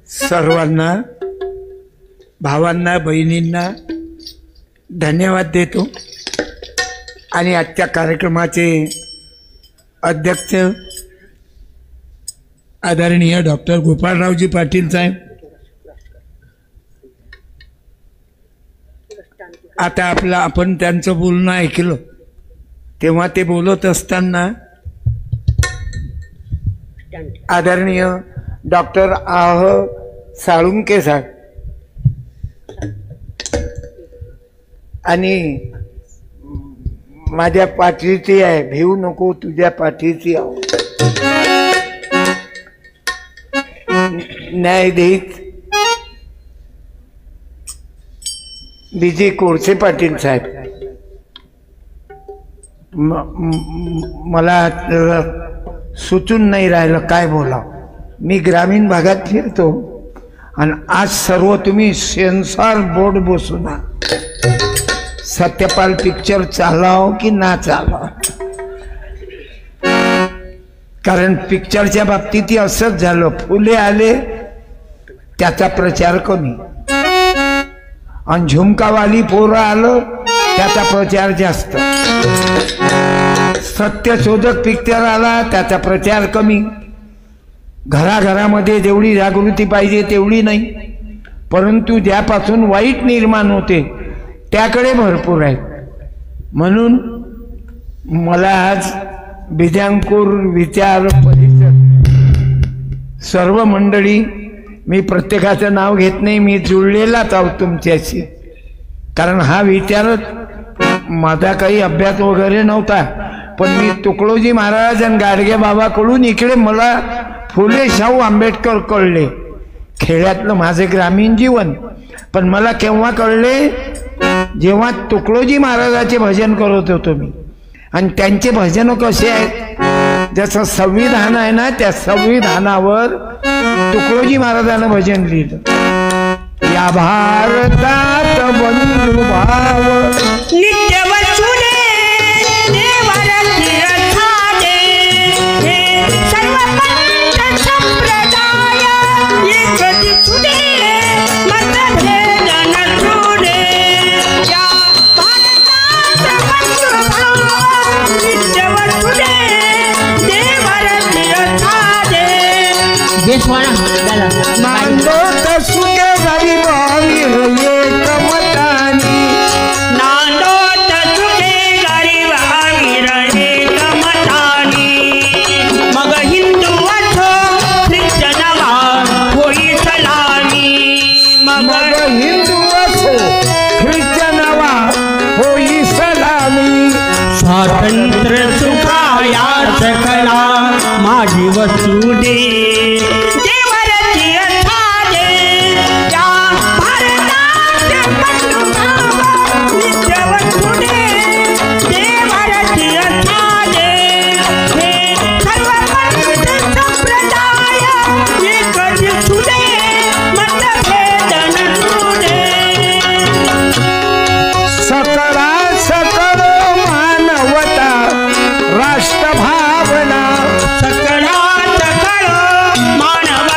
सर्वांना, भावांना, बहिणींना धन्यवाद देतो आणि आजच्या कार्यक्रमाचे अध्यक्ष आदरणीय डॉक्टर गोपाळरावजी पाटील साहेब, आता आपण त्यांचं बोलणं ऐकलं तेव्हा ते बोलत असताना आदरणीय डॉक्टर साळुंके साहेब आणि माझ्या पाठीची आहे, भिवू नको तुझ्या पाठीची आहे, न्यायाधीश विजय कोळसे पाटील साहेब, मला सुचून नाही राहिलं काय बोलावं. मी ग्रामीण भागात फिरतो आणि आज सर्व तुम्ही सेन्सॉर बोर्ड बसून सत्यपाल पिक्चर चालाव की ना चालाव, कारण पिक्चरच्या बाबतीत असंच झालं. फुले आले त्याचा प्रचार कमी आणि झुमकावाली पोरं आलं त्याचा प्रचार जास्त. सत्यशोधक पिक्चर आला त्याचा प्रचार कमी. घराघरामध्ये जेवढी जागृती पाहिजे तेवढी नाही, परंतु ज्यापासून वाईट निर्माण होते त्याकडे भरपूर आहेत. म्हणून मला आज बिजांकूर विचार परिषद सर्व मंडळी, मी प्रत्येकाचं नाव घेत नाही, मी जुळलेलाच आहोत तुमच्याशी, कारण हा विचारच माझा काही अभ्यास वगैरे नव्हता, पण मी तुकडोजी महाराज आणि गाडगे बाबाकडून इकडे मला फुले शाहू आंबेडकर कळले. खेड्यातलं माझे ग्रामीण जीवन पण मला केव्हा कळले, जेव्हा तुकडोजी महाराजाचे भजन करत होतो मी. आणि त्यांचे भजन कसे आहेत, जसं संविधान आहे ना, त्या संविधानावर तुकडोजी महाराजांना भजन लिहिलं. या भारतात बंधुभाव नित्य वचुने देवरती रथाने, हे सर्व पंथ संप्रदाय एक दिसुने मतभेद नसुने. या भारतात बंधुभाव नित्य वचुने देवरती रथाने, मांडो तसुके गरीब एक मतानी, नांदो तसुके गरीब एक मतानी. मग हिंदू असो ख्रिश्चन होई सलामी, मग हिंदू असो ख्रिश्चन होई सलामी. स्वातंत्र्य सुखाया सकला माझी वस्तू दे, राष्ट्रभावना सकळा सकळ मानव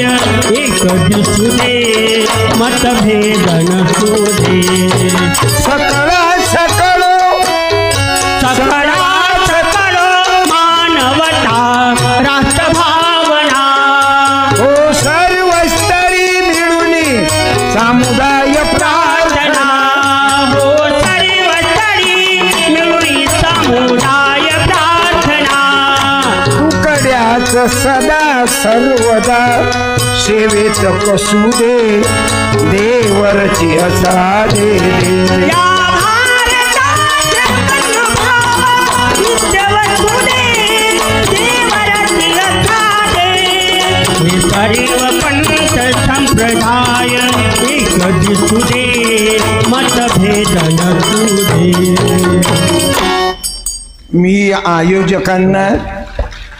एक दिसू दे मतभेद नसू दे सकळ सकळ सकळा सकळ मानवता राष्ट्रभावना हो सर्व स्तरी मिळून समुदाय प्रार्थना हो सर्व स्तरी मिळून समुदाय प्रार्थना तुकड्याच सदा सर्वदा सेवेत कसू दे देवरची असा दे या भारताचे अनुभाव नित्यवसू दे देवरची असा दे हे सर्व पंथ संप्रदाय एक दिसू दे मतभेद नसू दे मी आयोजकांना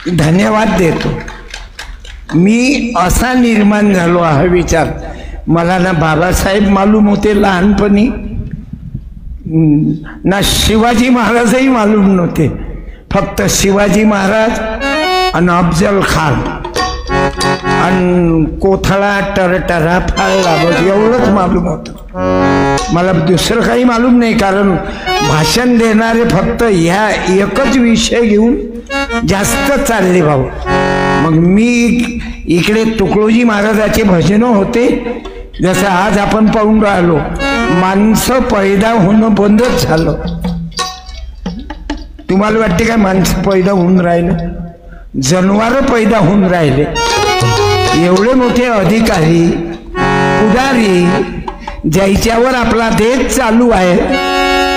धन्यवाद देतो. मी असा निर्माण झालो हा विचार मला ना बाबासाहेब मालूम होते लहानपणी ना शिवाजी महाराजही मालूम नव्हते. फक्त शिवाजी महाराज आणि अफजल खान आणि कोथळा टरटरा फाळला बस एवढंच मालूम होतं. मला दुसरं काही मालूम नाही कारण भाषण देणारे फक्त ह्या एकच विषय घेऊन जास्त चालले भाऊ. मग मी इकडे तुकडोजी महाराजाचे भजन होते जसं आज आपण पाहून राहिलो. माणसं पैदा होणं बंदच झालं. तुम्हाला वाटते काय माणसं पैदा होऊन राहिले? जनावर पैदा होऊन राहिले. एवढे मोठे अधिकारी पुढारी ज्याच्यावर आपला देश चालू आहे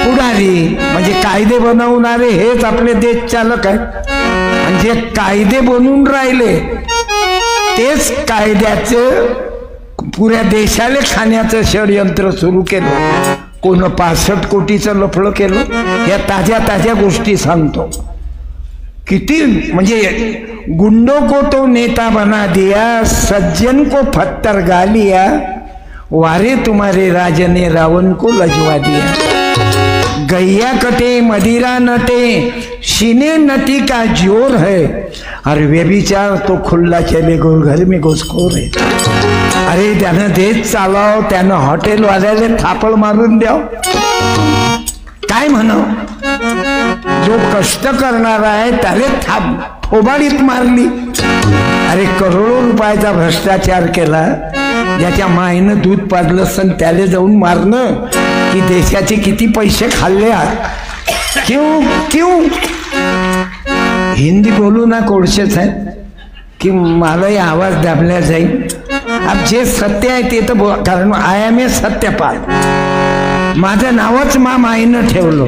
पुढारी म्हणजे कायदे बनवणारे हेच आपले देश चालक आहेत. आणि जे कायदे बनवून राहिले तेच कायद्याचं पुऱ्या देशाला खाण्याचं षडयंत्र सुरू केलं. कोण 65 कोटीचं लफडं केलं. या ताज्या ताज्या गोष्टी सांगतो. किती म्हणजे गुंडों को तो नेता बना दिया सज्जन को पत्थर गालिया वारे तुम्हारे राज ने रावण को लजवा दिया. गैया कटे मदिरा नटे सीने नटी का जोर है और व्यभिचार तो खुल्ला चले गोर घर में घुसखोर है. अरे त्यानं देश चालव त्यानं हॉटेल वाल्याला थापड मारून द्याव काय म्हणाव. जो कष्ट करणार आहे त्याला थोबाडीत मारली. अरे करोडो रुपयाचा भ्रष्टाचार केला ज्याच्या मायनं दूध पाजलं असं त्याला जाऊन मारणं की देशाचे किती पैसे खाल्ले. क्यों क्यों हिंदी बोलू ना कोळशे साहेब की मलाही आवाज दाबल्या जाईल. अब जे सत्य आहे ते तर कारण आय एम ए सत्यपाल माझं नावच माईनं ठेवलं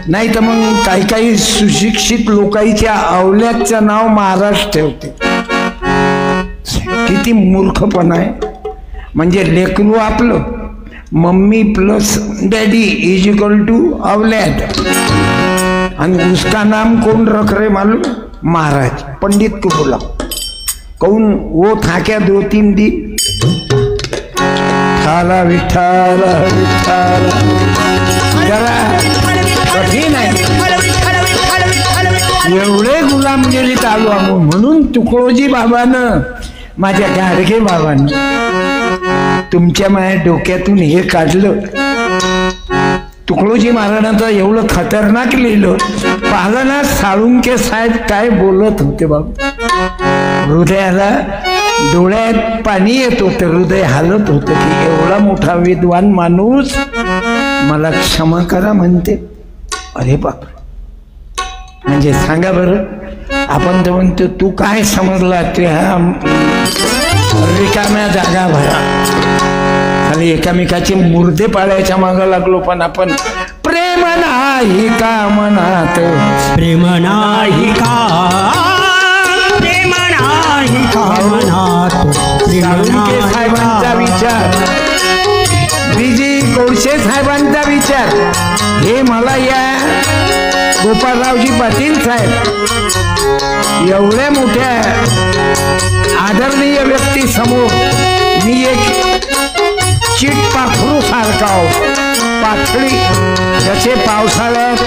नाही तर मग काही काही सुशिक्षित लोकांच्या अवल्याचं नाव महाराज ठेवते. किती मूर्खपणा आहे. म्हणजे लेकरू आपलं mummy plus daddy is equal to अवलैद आणि उसका नाम कौन रख रहे मालूम? महाराज पंडित को बोला. कौन वो था क्या 2-3 दिन ठाला विठाल विठाल जरा कठीण आहे. एवढे गुलामगिरीत आलो आम्ही. म्हणून तुकडोजी बाबानं माझ्या गाडगे बाबांनी तुमच्या माझ्या डोक्यातून हे काढलं. तुकडोजी महाराजांचं एवढं खतरनाक लिहिलं पाहिलं ना. साळुंके साहेब काय बोलत होते बाबा. हृदयाला डोळ्यात पाणी येत होतं. हृदय हालत होतं की एवढा मोठा विद्वान माणूस मला क्षमा करा म्हणते. अरे बाप म्हणजे सांगा बरं. आपण तर म्हणतो तू काय समजला त्या रिकाम्या जागा भरा आणि एकामेकाचे मुर्दे पाळायच्या मागं लागलो. पण आपण प्रेम नाही का मनात प्रेम नाही का प्रेम नाही का मनात साळुंके साहेबांचा विचार बीजी कोळशे साहेबांचा विचार हे मला या गोपाळरावजी पाटील साहेब एवढ्या मोठ्या आदरणीय व्यक्ती समोर मी एक चिट पाखरू सारखा पाखडी जसे पावसाळ्यात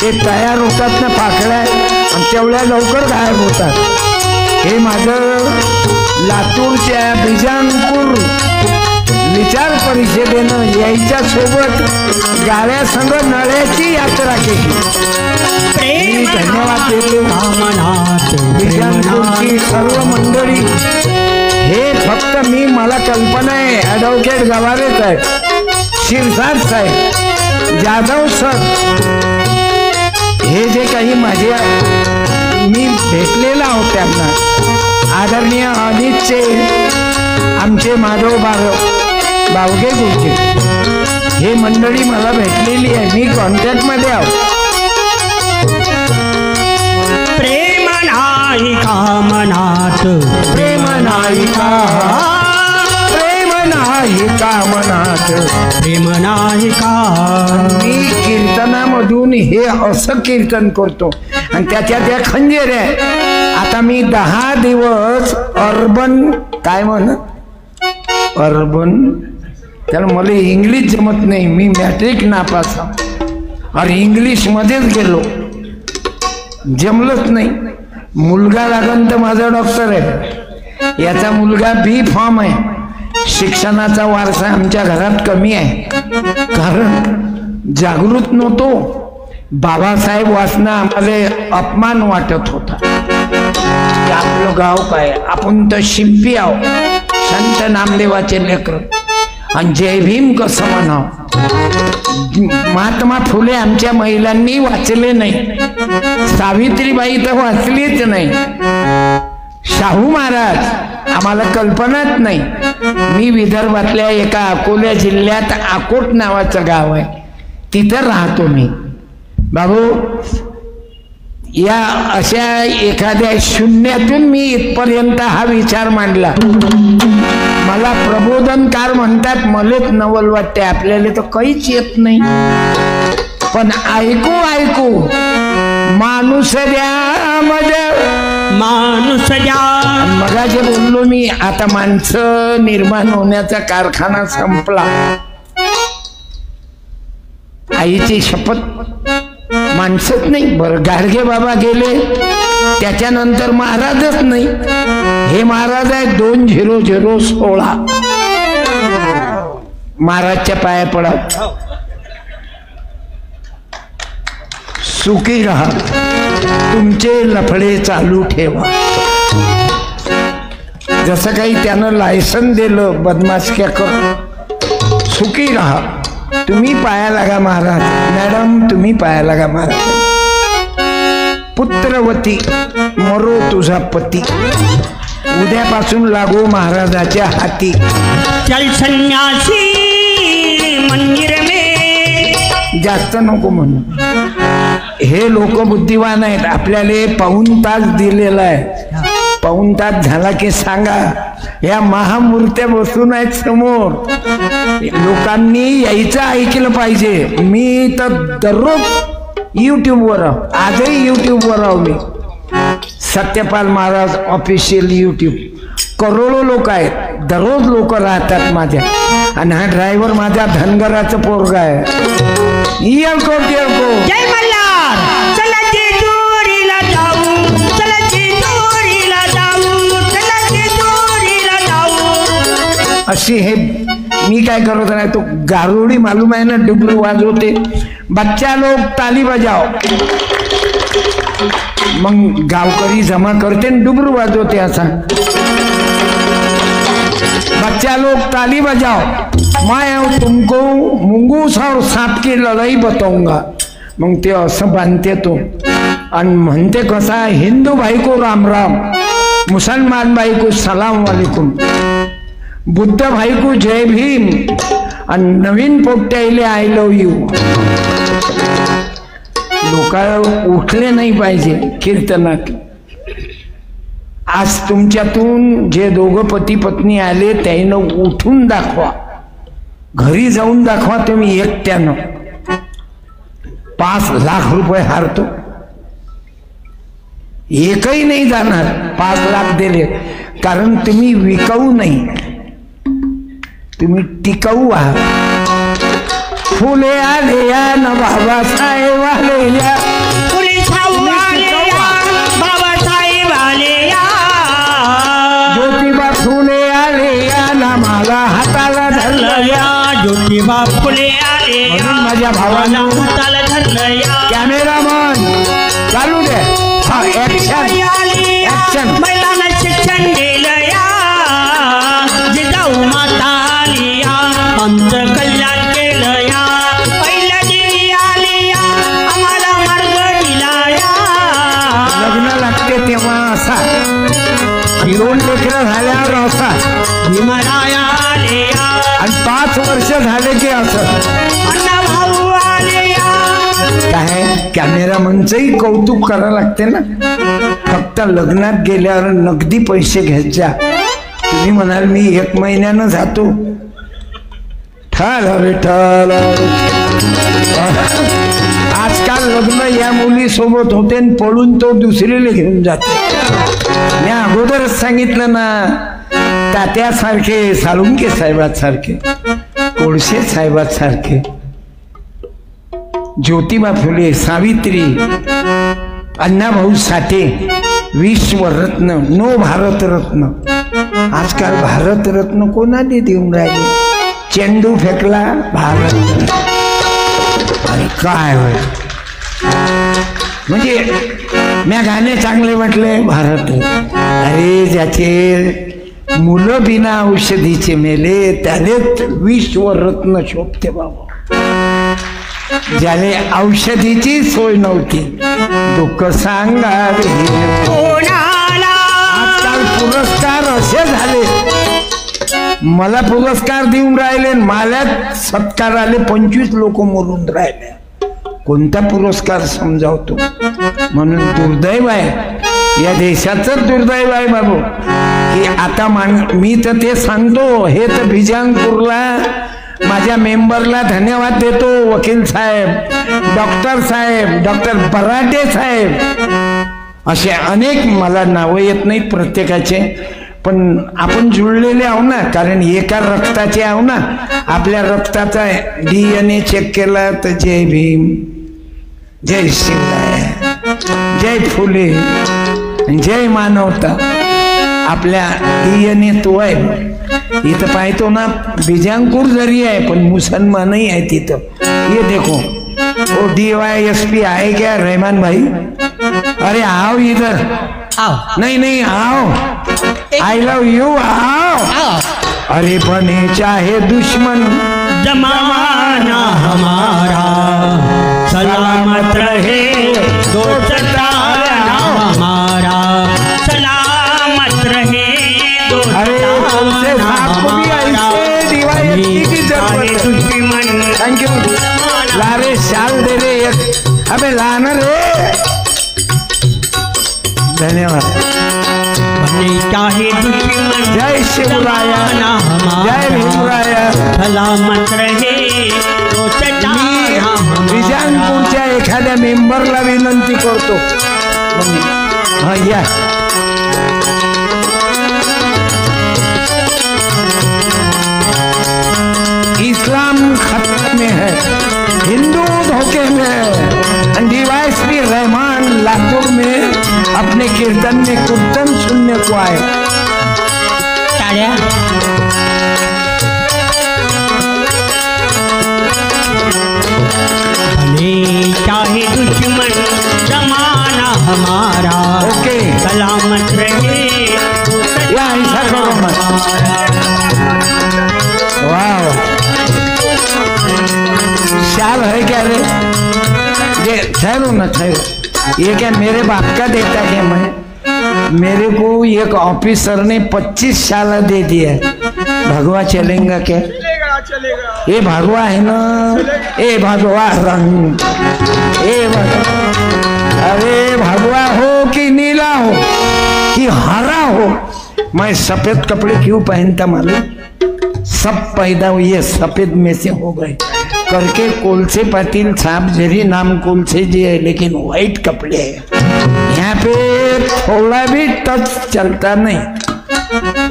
ते तयार होतात ना पाखड्या आणि तेवढ्या लवकर गायब होतात हे माझं लातूरच्या बिजानपूर विचार परिषदेनं यायच्या सोबत गाड्यासंग नळ्याची यात्रा केली. मी धन्यवाद देतो बिजानपूरची सर्व मंडळी. हे फक्त मला कल्पना आहे, ॲडव्होकेट गवारेच आहे, शिरसाट साहेब, जाधव सर, हे जे काही माझे मी भेटलेला आहोत त्यांना, आदरणीय अनितचे आमचे माधव बावगे गुरुजी, हे मंडळी मला भेटलेली आहे, मी कॉन्टॅक्टमध्ये आहोत. प्रेम नाही कामनात, प्रेम नाही का, प्रेम नाही कामनात, प्रेम नाही का. मी कीर्तनामधून हे असं कीर्तन करतो आणि त्याच्या त्या खंजेऱ्या. आता मी 10 दिवस अर्बन काय अर्बन, त्याला मला इंग्लिश जमत नाही, मी मॅट्रिक नापास और इंग्लिशमध्येच गेलो, जमलंच नाही. मुलगा लागन तर माझा डॉक्टर आहे, याचा मुलगा बी फॉर्म आहे. शिक्षणाचा वारसा आमच्या घरात कमी आहे, कारण जागृत नव्हतो. बाबासाहेब वाचणं आम्हाला अपमान वाटत होता. आपलं गाव काय, आपण तर शिंपी आहो, संत नामदेवाचे लेकर, आणि जय भीम कसं म्हणावं. महात्मा फुले आमच्या महिलांनी वाचले नाही, सावित्रीबाई तर वाचलीच नाही, शाहू महाराज आम्हाला कल्पनाच नाही. मी विदर्भातल्या एका अकोला जिल्ह्यात अकोट नावाचं गाव आहे, तिथं राहतो मी. बाबू, या अशा एखाद्या शून्यातून मी इथपर्यंत हा विचार मांडला. मला प्रबोधनकार म्हणतात, मलाच नवल वाटते, आपल्याला तर काहीच येत नाही, पण ऐकू ऐकू माणूस द्या माणूस द्या. मगाशी बोललो मी, आता माणसं निर्माण होण्याचा कारखाना संपला. आईची शपथ, माणसंच नाही. बरं, गाडगे बाबा गेले, त्याच्यानंतर महाराजच नाही. हे महाराज आहे 2016. महाराजच्या पाया पडा, सुखी राहा, तुमचे लफडे चालू ठेवा. जसं काही त्यानं लायसन दिलं बदमाशक्या कर, सुखी राहा, तुम्ही पाया लागा महाराज, मॅडम तुम्ही पाया लागा महाराज. पुत्रवती मरो तुझा पती, उद्यापासून लागो महाराजाच्या हाती. चल संन्यासी मंदिर में. जास्त नको म्हणू, हे लोक बुद्धिवान आहेत. आपल्याला पाऊण तास दिलेला आहे, पाऊण तास झाला की सांगा. या महामूर्त्या बसून आहेत समोर, लोकांनी यायचं ऐकलं पाहिजे. मी तर दररोज यूट्यूबवर आहो, आजही यूट्यूबवर आहो मी. सत्यपाल महाराज ऑफिशियल यूट्यूब, करोडो लोक आहेत, दररोज लोक राहतात माझ्या. आणि हा ड्रायव्हर माझ्या धनगराचं पोरगा आहे. येळको जय मल्हार. चला जेजुरीला जाऊ, चला जेजुरीला जाऊ, चला जेजुरीला जाऊ. अशी हे मी काय करत नाही, तो गारुडी मालूम आहे ना, डुबरू वाजवते. बच्चा लोग ताली बजाव, मग गावकरी जमा करते डुबरू वाजवते असा. बच्चा लोग ताली बजाओ, मैं तुमको मुंगूस और सांप की लढाई बताऊंगा. मग ते असं बांधते तो आणि म्हणते कसा, हिंदू भाई को राम राम, मुसलमान भाई को सलाम वालेकुम, बुद्ध भाई को जय भीम, आणि नवीन पोट्याईले आय लव यू. लोक उठले नाही पाहिजे कीर्तनात. आज तुमच्यातून जे दोघं पती पत्नी आले त्यानं उठून दाखवा, घरी जाऊन दाखवा तुम्ही एकट्यानं. 5 लाख रुपये हारतो, एकही नाही जाणार. 5 लाख दिले, कारण तुम्ही विकाऊ नाही, तुम्ही टिकाऊ आहात. फुले आले या न बाबासाहेब आले या, बाबासाहेब आले या, असा, 2 लेकरं झाल्यावर असा, भीमराया आले या, आणि 5 वर्ष झाले की असं. अण्णा भाऊ आले या. काय कॅमेरामनचंही कौतुक करावं लागते ना. फक्त लग्नात गेल्यावर नगदी पैसे घ्यायच्या. तुम्ही म्हणाल मी 1 महिन्यानं जातो. ठल विठ्ठल. आजकाल लग्न या मुली सोबत होते आणि पळून तो दुसरीला घेऊन जाते. मी अगोदरच सांगितलं ना, तात्यासारखे, साळुंके साहेबांसारखे, कोळसे साहेबांसारखे, ज्योतिबा फुले, सावित्री, अण्णाभाऊ साठे, विश्वरत्न, नो भारतरत्न. आजकाल भारतरत्न कोणाने देऊन राहिले? चेंडू फेकला भारत. अरे काय होय, म्हणजे मी गाणे चांगले म्हटले भारत. अरे ज्याचे मुलं बिना औषधीचे मेले त्याने विश्वरत्न शोभते बाबा. ज्याने औषधीची सोय नव्हती दुःख सांगावे कोणाला. आजकाल पुरस्कार असे झाले, मला पुरस्कार देऊन राहिले, मला सत्कार आले, 25 लोक मरून राहिले. कोणता पुरस्कार समजावतो? म्हणून दुर्दैव आहे, या देशाचं दुर्दैव आहे बाबू की आता मी तर ते सांगतो. हे तर बिजांगपूरला माझ्या मेंबरला धन्यवाद देतो, वकील साहेब, डॉक्टर साहेब, डॉक्टर बराटे साहेब, असे अनेक, मला नावं येत नाहीत प्रत्येकाचे, पण आपण जुळलेले आहो ना, कारण एका रक्ताचे आहो ना. आपल्या रक्ताचा DNA चेक केला तर जय भीम, जय शिवराय, जय फुले, जय मानवता. आपल्या DNA तो आहे. इथं पाहतो ना, बिजांगपूर जरी आहे पण मुसलमानही आहे तिथं. ये देखो वो DYSP आहे क्या रहमान भाई? अरे आओ इधर. आओ. नहीं आओ, आई लव यू, आओ. अरे बने चाहे दुश्मन जमाना हमारा, सलामत रहे दोस्ताना हमारा, सलामत रहे दोस्ताना हमारा. दुश्मन. Thank you. लारे शाल दे रे एक, अबे लाना रे. धन्यवाद. चाहे दुश्मन जय शिवराया, जय भीमराया. सलामत रहे बिजांगपूरच्या एखाद्या मेंबरला विनंती करतो. हा या. इस्लाम खतरे में है, हिंदू धोखे में है. DYSP रहमान लातूर में अपने कीर्तन में कीर्तन सुनने को आए. चाहे दुश्मन जमाना हमारा, ओके, सलामत रहे. या ऐसा करो मत. वाह, शाल है क्या रे? ये ठहरो ना, ठहरो. ये क्या मेरे बाप का देता क्या? मेरे को एक ऑफिसर ने 25 शाला दे दिया. भगवा चलेगा क्या? चलेगा. ये भगवा है ना, ए भगवा रंग, ए भगवा. अरे भगवा हो कि नीला हो कि हरा हो, मैं सफेद कपड़े क्यों पहनता मालूम? सब पैदा हुए सफेद में से हो गए करके. कोलसे पाटिल साहब जरी नाम कोलसे जी है लेकिन व्हाइट कपड़े है. यहाँ पे थोड़ा भी टच चलता नहीं,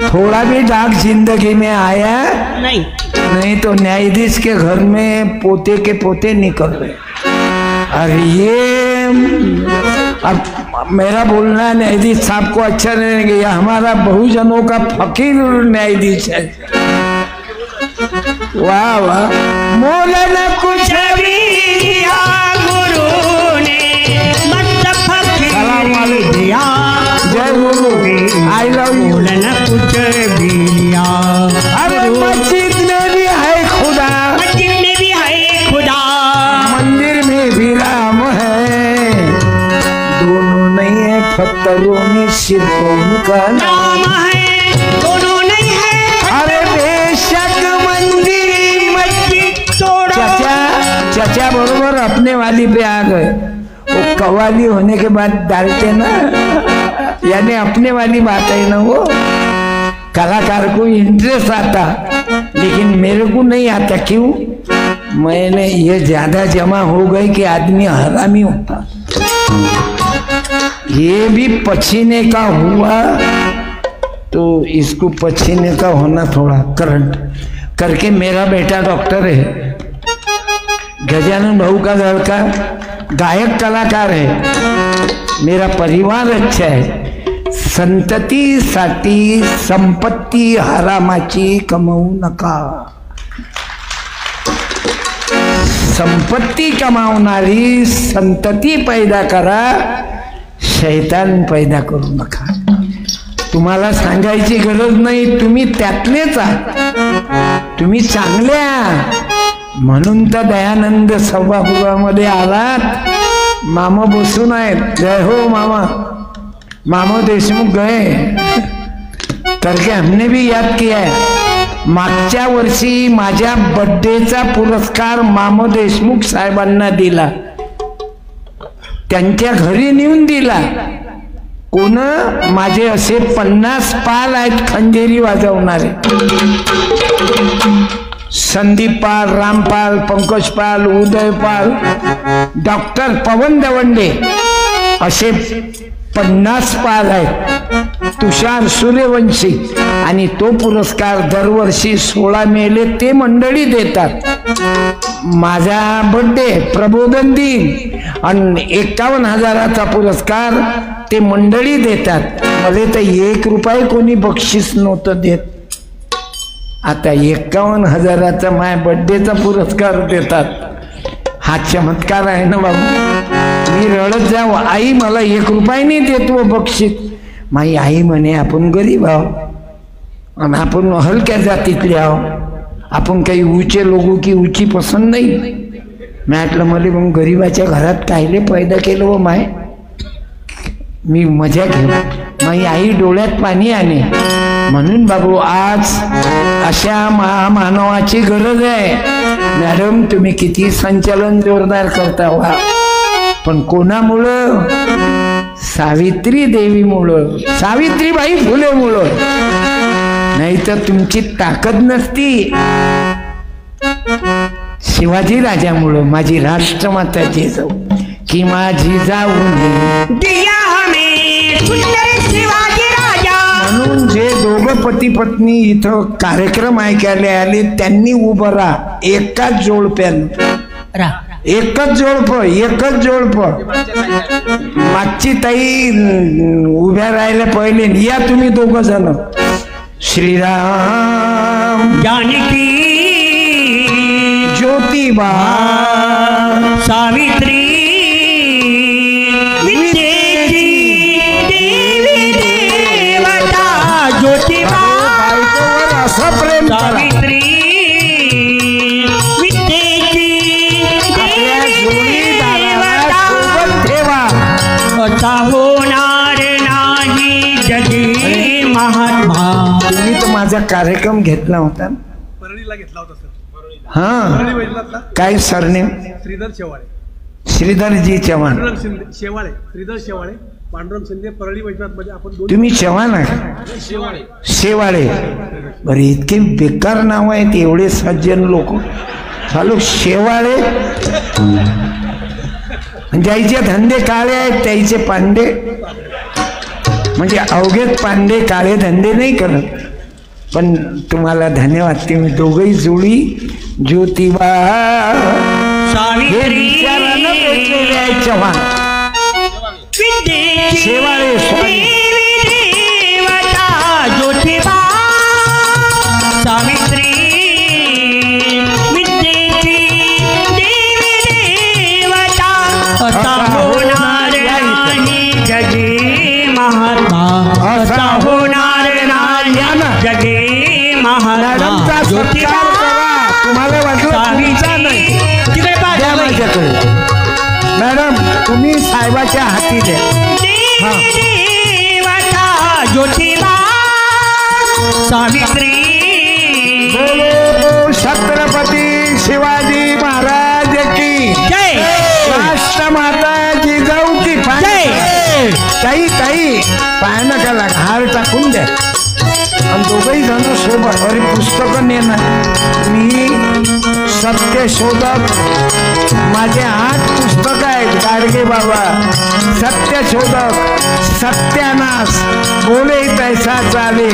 थोड़ा भी दाग जिंदगी में आया नहीं तो न्यायाधीश के घर में पोते के पोते निकल रहे. अरे ये अब मेरा बोलना न्यायाधीश साहब को अच्छा नहीं लगेगा. हमारा बहुजनों का फकीर न्यायाधीश है. वाह वाह. मोला न कुछ भी दिया गुरु ने, मत फकीर दिया. जय गुरु, आई लव यू. न कुछ भी दिया. अरे मस्जिद में भी है खुदा, मस्जिद में भी है खुदा, मंदिर में भी राम है. दोनों नहीं है खतरों में सिर को उनका नाम है, दोनों नहीं है। अरे बेशक मंदिर मस्जिद तोड़ो। चचा बरोबर अपने वाली पे आ गए। वो कव्वाली होने के बाद डालते ना, यानी अपने वाली बात है ना। वो कलाकार को इंटरेस्ट आता, लेकिन मेरे को नहीं आता। क्यों? मैंने ये ज्यादा जमा हो गई कि आदमी हरामी होता। ये भी पसीने का हुआ तो इसको पसीने का होना थोड़ा करंट करके। मेरा बेटा डॉक्टर है, गजानन भाऊ का लड़का गायक कलाकार है। मेरा परिवार अच्छा है। संततीसाठी संपत्ती हरामाची कमवू नका। संपत्ती कमावणारी संतती पैदा करा, शैतान पैदा करू नका। तुम्हाला सांगायची गरज नाही, तुम्ही त्यातलेच आहात, तुम्ही चांगल्या। म्हणून तर दयानंद सभागृहामध्ये आलात। मामा बसून आहेत, जय हो मामा। मामा देशमुख गए करके हमने भी याद किया है। मागच्या वर्षी माझ्या बर्थडेचा पुरस्कार मामा देशमुख साहेबांना दिला, त्यांच्या घरी नेऊन दिला। कोण? माझे असे 50 पाल आहेत खंजेरी वाजवणारे। संदीप पाल, रामपाल, पंकज पाल, उदय पाल, डॉक्टर पवन दवंडे असे 50 पाल आहेत। तुषार सूर्यवंशी। आणि तो पुरस्कार दरवर्षी 16 मेले ते मंडळी देतात। माझा बर्थडे प्रबोधन दिन आणि 51,000चा पुरस्कार ते मंडळी देतात। मला तर 1 रुपया कोणी बक्षीस नव्हतं देत। आता 51,000चा माझ्या बर्थडेचा पुरस्कार देतात। हा चमत्कार आहे ना बाबू। मी रडत जाऊ, आई मला 1 रुपया नाही देत व बक्षीस। माझी आई म्हणे आपण गरीब आहो आणि आपण हलक्या जातीतले आहो, आपण काही ऊंचे लोगो की ऊंची पसंत नाही। मी म्हटलं मला मग गरीबाच्या घरात कायले पैदा केलं व माय। मी मजा घेऊ। माझी आई डोळ्यात पाणी आणे। म्हणून बाबू आज अशा महामानवाची गरज आहे। मॅडम तुम्ही किती संचालन जोरदार करता वा, पण कोणामुळं? सावित्री देवीमुळं, सावित्रीबाई फुलेमुळं। नाही तर तुमची ताकद नसती। शिवाजी राजामुळं, माझी राष्ट्रमाता जिजाऊ की माझी जाऊ दिया हमें सुंदर शिवाजी राजा। म्हणून जे दोघं पती पत्नी इथं कार्यक्रम ऐकायला आले त्यांनी उभं राहा एकाच जोडप्यानं। एकच जोडप। मागची ताई उभ्या राहायला पहिले या तुम्ही दोघं जण। श्रीराम जानकी ज्योतिबा सावित्री विद्येची देवी देवता ज्योतिबा असं प्रेम करा। सावित्री विद्येची देवी देवता ठेवा। असा होणार नाही जगी महात्मा। तुम्ही तर माझा कार्यक्रम घेतला होता, परळीला घेतला होता सर। हा काय सरनेम? श्रीधर शेवाळे, श्रीधरजी चव्हाण। पांडुरंग शिंदे शेवाळे, श्रीधर शेवाळे, पांडुरंग शिंदे, परळी वैजनाथ मध्ये आपण दोन। तुम्ही चव्हाण आहे? शेवाळे। शेवाळे। बरे इतके बेकार नाव आहेत एवढे सज्जन लोक। चालू शेवाळे, ज्याचे धंदे काळे आहेत त्याचे पांडे, म्हणजे अवघेत पांडे काळे धंदे नाही करत। पण तुम्हाला धन्यवाद, तुम्ही दोघही जुळी ज्योतिबा सावित्री चव्हाण शेवाळे देवता ज्योतिबा सावित्री विद्येची देवी देवता असा होणार नाही जगी महात्मा। असा होणार नाही जगी महात्मा ज्योतिबा। तुम्हाला वाटलं नाही द्या माझ्याकडे मॅडम, तुम्ही साहेबाच्या हाती द्या। हा सावित्री बोलो छत्रपती शिवाजी महाराज की जय राष्ट्रमाता जिजाऊ की जय ताई ताई पाय नका लागा हार टाकून द्या आणि दोघंही जण सोबत अरे पुस्तकं नेणार मी सत्य शोधक माझे 8 पुस्तक आहेत गाडगे बाबा सत्य शोधक सत्यानाश बोले तैसा चाले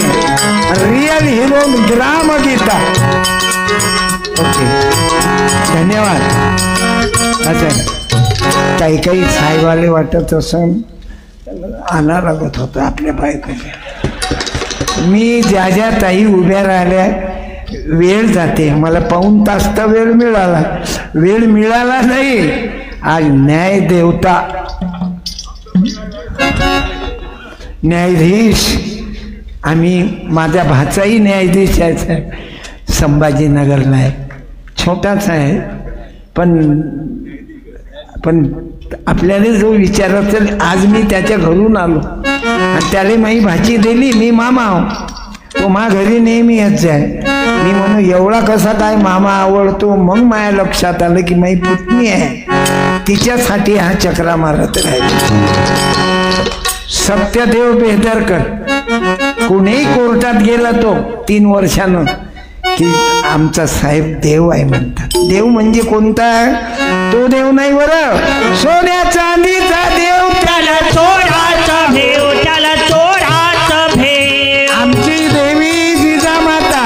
रियल हिरो ग्रामगीता ओके धन्यवाद अच्छा काही काही साहेबाले वाटत असं आणा लागत होतं आपल्या बायकोने मी ज्या ज्या ताई उभ्या राहिल्या वेळ जाते मला पाऊण तास तर वेळ मिळाला नाही आज न्याय देवता न्यायाधीश आम्ही माझा भाचाही न्यायाधीश आहे संभाजीनगरला आहे छोटाच आहे पण आपल्याला जो विचार असेल आज मी त्याच्या घरून आलो आणि त्याला माझी भाची दिली मी मामा तो मा घरी नेहमी येत आहे मी म्हणून एवढा कसा काय मामा आवडतो मग माझ्या लक्षात आलं की माझी पुतणी आहे तिच्यासाठी हा चक्रा मारत राहिला सत्यदेव बेदरकर कुणीही कोर्टात गेला तो 3 वर्षानं की आमचा साहेब देव आहे म्हणतात देव म्हणजे कोणता तो देव नाही बरं सोन्या चांदीचा देव त्याला चोराचा भेव त्याला चोराचा भेव आमची देवी जिजामाता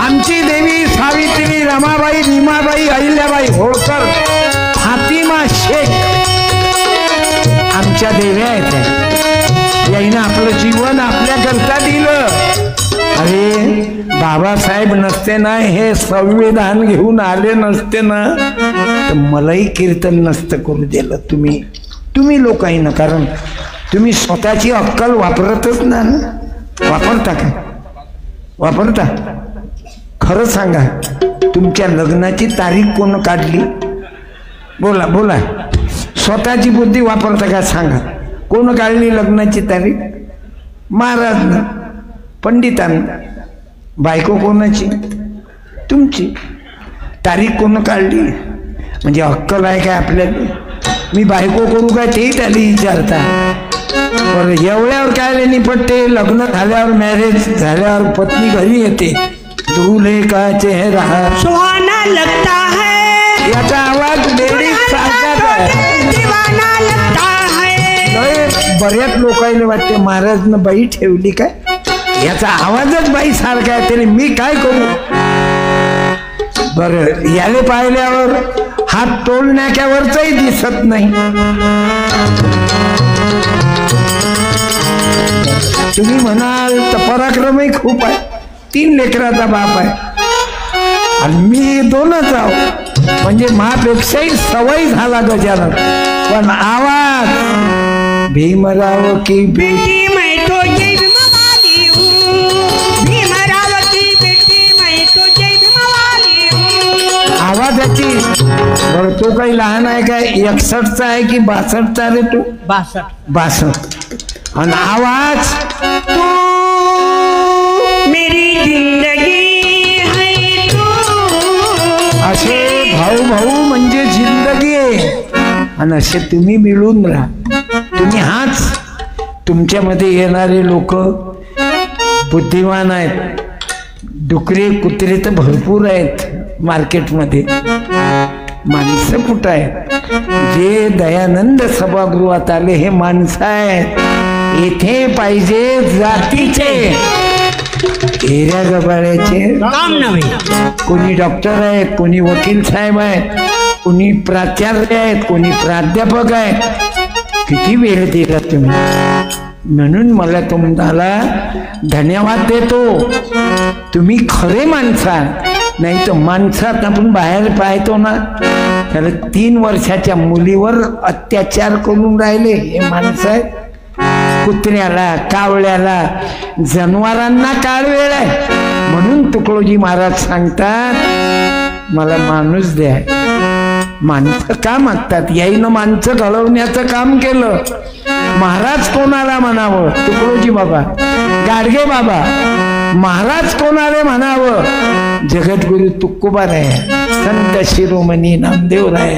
आमची देवी सावित्री रमाबाई भीमाबाई अहिल्याबाई होळकर फातिमा शेख आमच्या देव्या आहेत याईनं आपलं जीवन आपल्याकरता दिलं अरे बाबासाहेब नसते ना हे संविधान घेऊन आले नसते ना तर मलाही कीर्तन नसतं करू दिलं तुम्ही लोकांना कारण तुम्ही स्वतःची अक्कल वापरतच ना वापरता काय वापरता खरं सांगा तुमच्या लग्नाची तारीख कोण काढली बोला स्वतःची बुद्धी वापरता का सांगा कोण काढली लग्नाची तारीख महाराजनं पंडितांना बायको कोणाची तुमची तारीख कोण काढली म्हणजे अक्कल आहे काय आपल्याला मी बायको करू काय तेही त्याला विचारता बरं एवढ्यावर काय निपटते लग्न झाल्यावर मॅरेज झाल्यावर पत्नी घरी येते दूल्हे का चेहरा सुहाना लगता है याचा आवाज लेडीज सारखाच आहे दीवाना लगता है बऱ्याच लोकांना वाटते महाराजनं बाई ठेवली काय याचा आवाजच बाई सारखा आहे तरी मी काय करू बरं याले पाहिल्यावर हात तोलण्याच्यावरचही दिसत नाही तुम्ही म्हणाल तर पराक्रमही खूप आहे 3 लेकराचा बाप आहे आणि मी 2च आहो म्हणजे मापेक्षाही सवय झाला गजानन पण आवाज भीमराव की बेटी मैं तो जय भीमवाली हूँ भीमराव की बेटी मैं तो जय भीमवाली हूँ आवाजाची बरं तो काही लहान आहे काय 61चा आहे की 62चा रे तू 62 आणि आवाज तू मेरी जिंदगी है तू असे भाऊ म्हणजे जिंदगी आहे आणि असे तुम्ही मिळून राहा तुम्ही हाच तुमच्यामध्ये येणारे लोक बुद्धिमान आहेत डुकरे कुत्रे तर भरपूर आहेत मार्केटमध्ये माणसं कुठं आहेत जे दयानंद सभागृहात आले हे माणसं आहेत येथे पाहिजे जातीचे एरिया गबाळ्याचे काम नव्हे कोणी डॉक्टर आहेत कोणी वकील साहेब आहेत कोणी प्राचार्य आहेत कोणी प्राध्यापक आहेत किती वेळ दिला तुम्ही म्हणून मला तुम्हाला धन्यवाद देतो तुम्ही खरे माणसा नाही तर माणसात आपण बाहेर पाहतो ना त्याला 3 वर्षाच्या मुलीवर अत्याचार करून राहिले हे माणसं आहेत कुत्र्याला कावळ्याला जनावरांना काळ वेळ आहे म्हणून तुकडोजी महाराज सांगतात मला माणूस द्या माणसं का मागतात? याईनं माणसं घडवण्याचं काम केलं. महाराज कोणाला म्हणावं? तुकडोजी बाबा, गाडगे बाबा. महाराज कोणाला म्हणावं? जगद्गुरु तुकोबाराय, संत शिरोमणी नामदेवराय,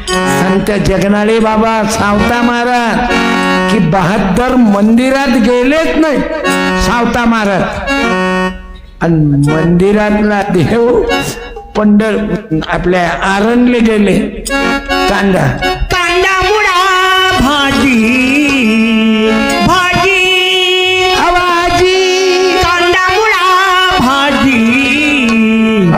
संत जगनाळे बाबा, सावता महाराज. की 72 मंदिरात गेलेच नाही सावता महाराज. आणि मंदिरातला देव आपल्या आरणले गेले. कांदा मुळा भाजी भाजी आवाजी, कांदा मुळा भाजी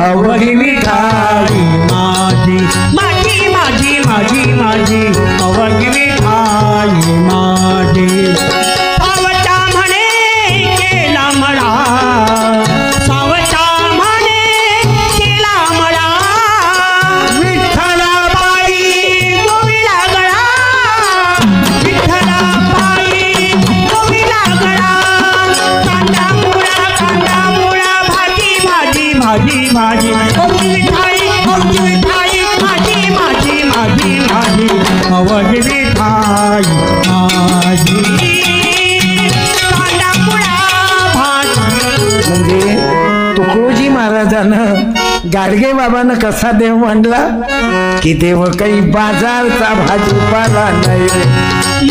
अवघी मिठाई माझी माझी माझी माझी माझी अवघी मिठाई माझी. सावता म्हणे केला मला, सावता म्हणे केला मला. विठ्ठलाबाई गोविला गळा, विठ्ठलाबाई गोविला गळा. कांदा मुळा भाजी भाजी भाजी भाजी अवघी मिठाई माझी माझी माझी माझी अवघी मिठाई माझी. कांदा मुळा भाजी. म्हणजे तुकडोजी महाराजानं गाडगे बाबानं कसा देव मांडला? की देव काही बाजारचा भाजीपाला नाही रे.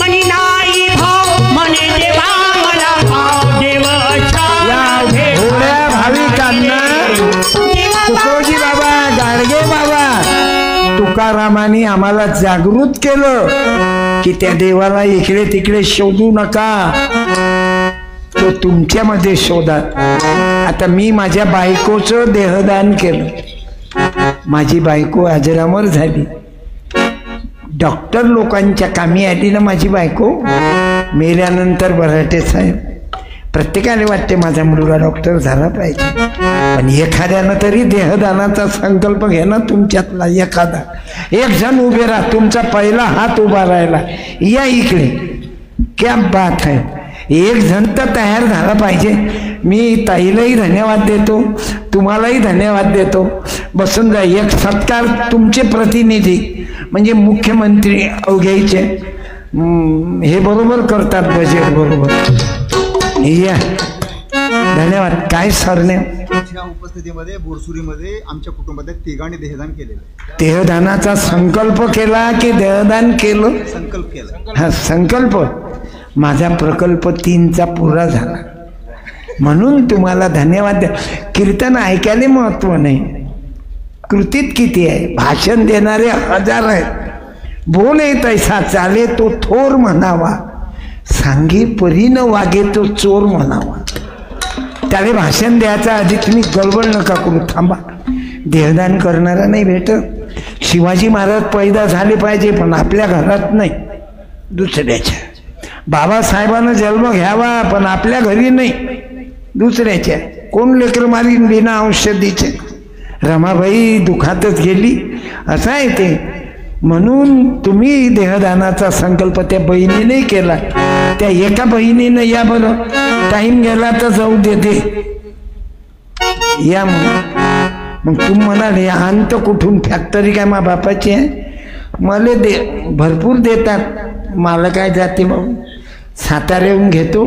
मनी नाही भाव म्हणे देवा मला भाव देव या भोळ्या भाविकांना तुकडोजी बाबा, गाडगे बाबा, तुकारामांनी आम्हाला जागृत केलं की त्या देवाला इकडे तिकडे शोधू नका, तो तुमच्यामध्ये शोधा. आता मी माझ्या बायकोचं देहदान केलं. माझी बायको अजरामर झाली. डॉक्टर लोकांच्या कामी आली ना माझी बायको. मेल्यानंतर बराटे साहेब प्रत्येकाने वाटते माझा मुलगा डॉक्टर झाला पाहिजे, पण एखाद्यानं तरी देहदानाचा संकल्प घे ना. तुमच्यातला एखादा एक जण उभे राहा, तुमचा पहिला हात उभा राहिला, या इकडे, क्या बात आहे. एक जण तर तयार झाला पाहिजे. मी ताईलाही धन्यवाद देतो, तुम्हालाही धन्यवाद देतो. बसून जा. एक सत्कार तुमचे प्रतिनिधी म्हणजे मुख्यमंत्री अवघ्याचे, हे बरोबर करतात बजेट बरोबर. या धन्यवाद. काय सरने उपस्थितीमध्ये बोरसुरीमध्ये आमच्या कुटुंबात तिघांनी देहदान केलेलं. देहदानाचा संकल्प केला की देहदान केलं? संकल्प केला. हा संकल्प. माझा प्रकल्प 3चा पुरा झाला म्हणून तुम्हाला धन्यवाद द्या. कीर्तन ऐकायला महत्व नाही, कृतीत किती आहे. भाषण देणारे 1000 आहेत. बोले तैसा चाले तो थोर म्हणावा, सांगे परी न वागे तो चोर म्हणावा. त्याला भाषण द्यायचा आधी तुम्ही गडबड नका करू, थांबा. देहदान करणारा नाही भेटत. शिवाजी महाराज पैदा झाले पाहिजे पण आपल्या घरात नाही, दुसऱ्याच्या. बाबासाहेबांना जन्म घ्यावा पण आपल्या घरी नाही, दुसऱ्याच्या. कोण लेकर मारीन बिना औषधीचे? रमाबाई दुखातच गेली, असं आहे ते. म्हणून तुम्ही देहदानाचा संकल्प त्या बहिणीने केला. त्या एका बहिणीनं या बरं, टाईम गेला तर जाऊ देते या. मग तुम्ही म्हणाले आणतं कुठून? फॅक्टरी काय मा बापाची आहे? मला भरपूर देतात, मला काय जाते मग. साताऱ्याहून घेतो,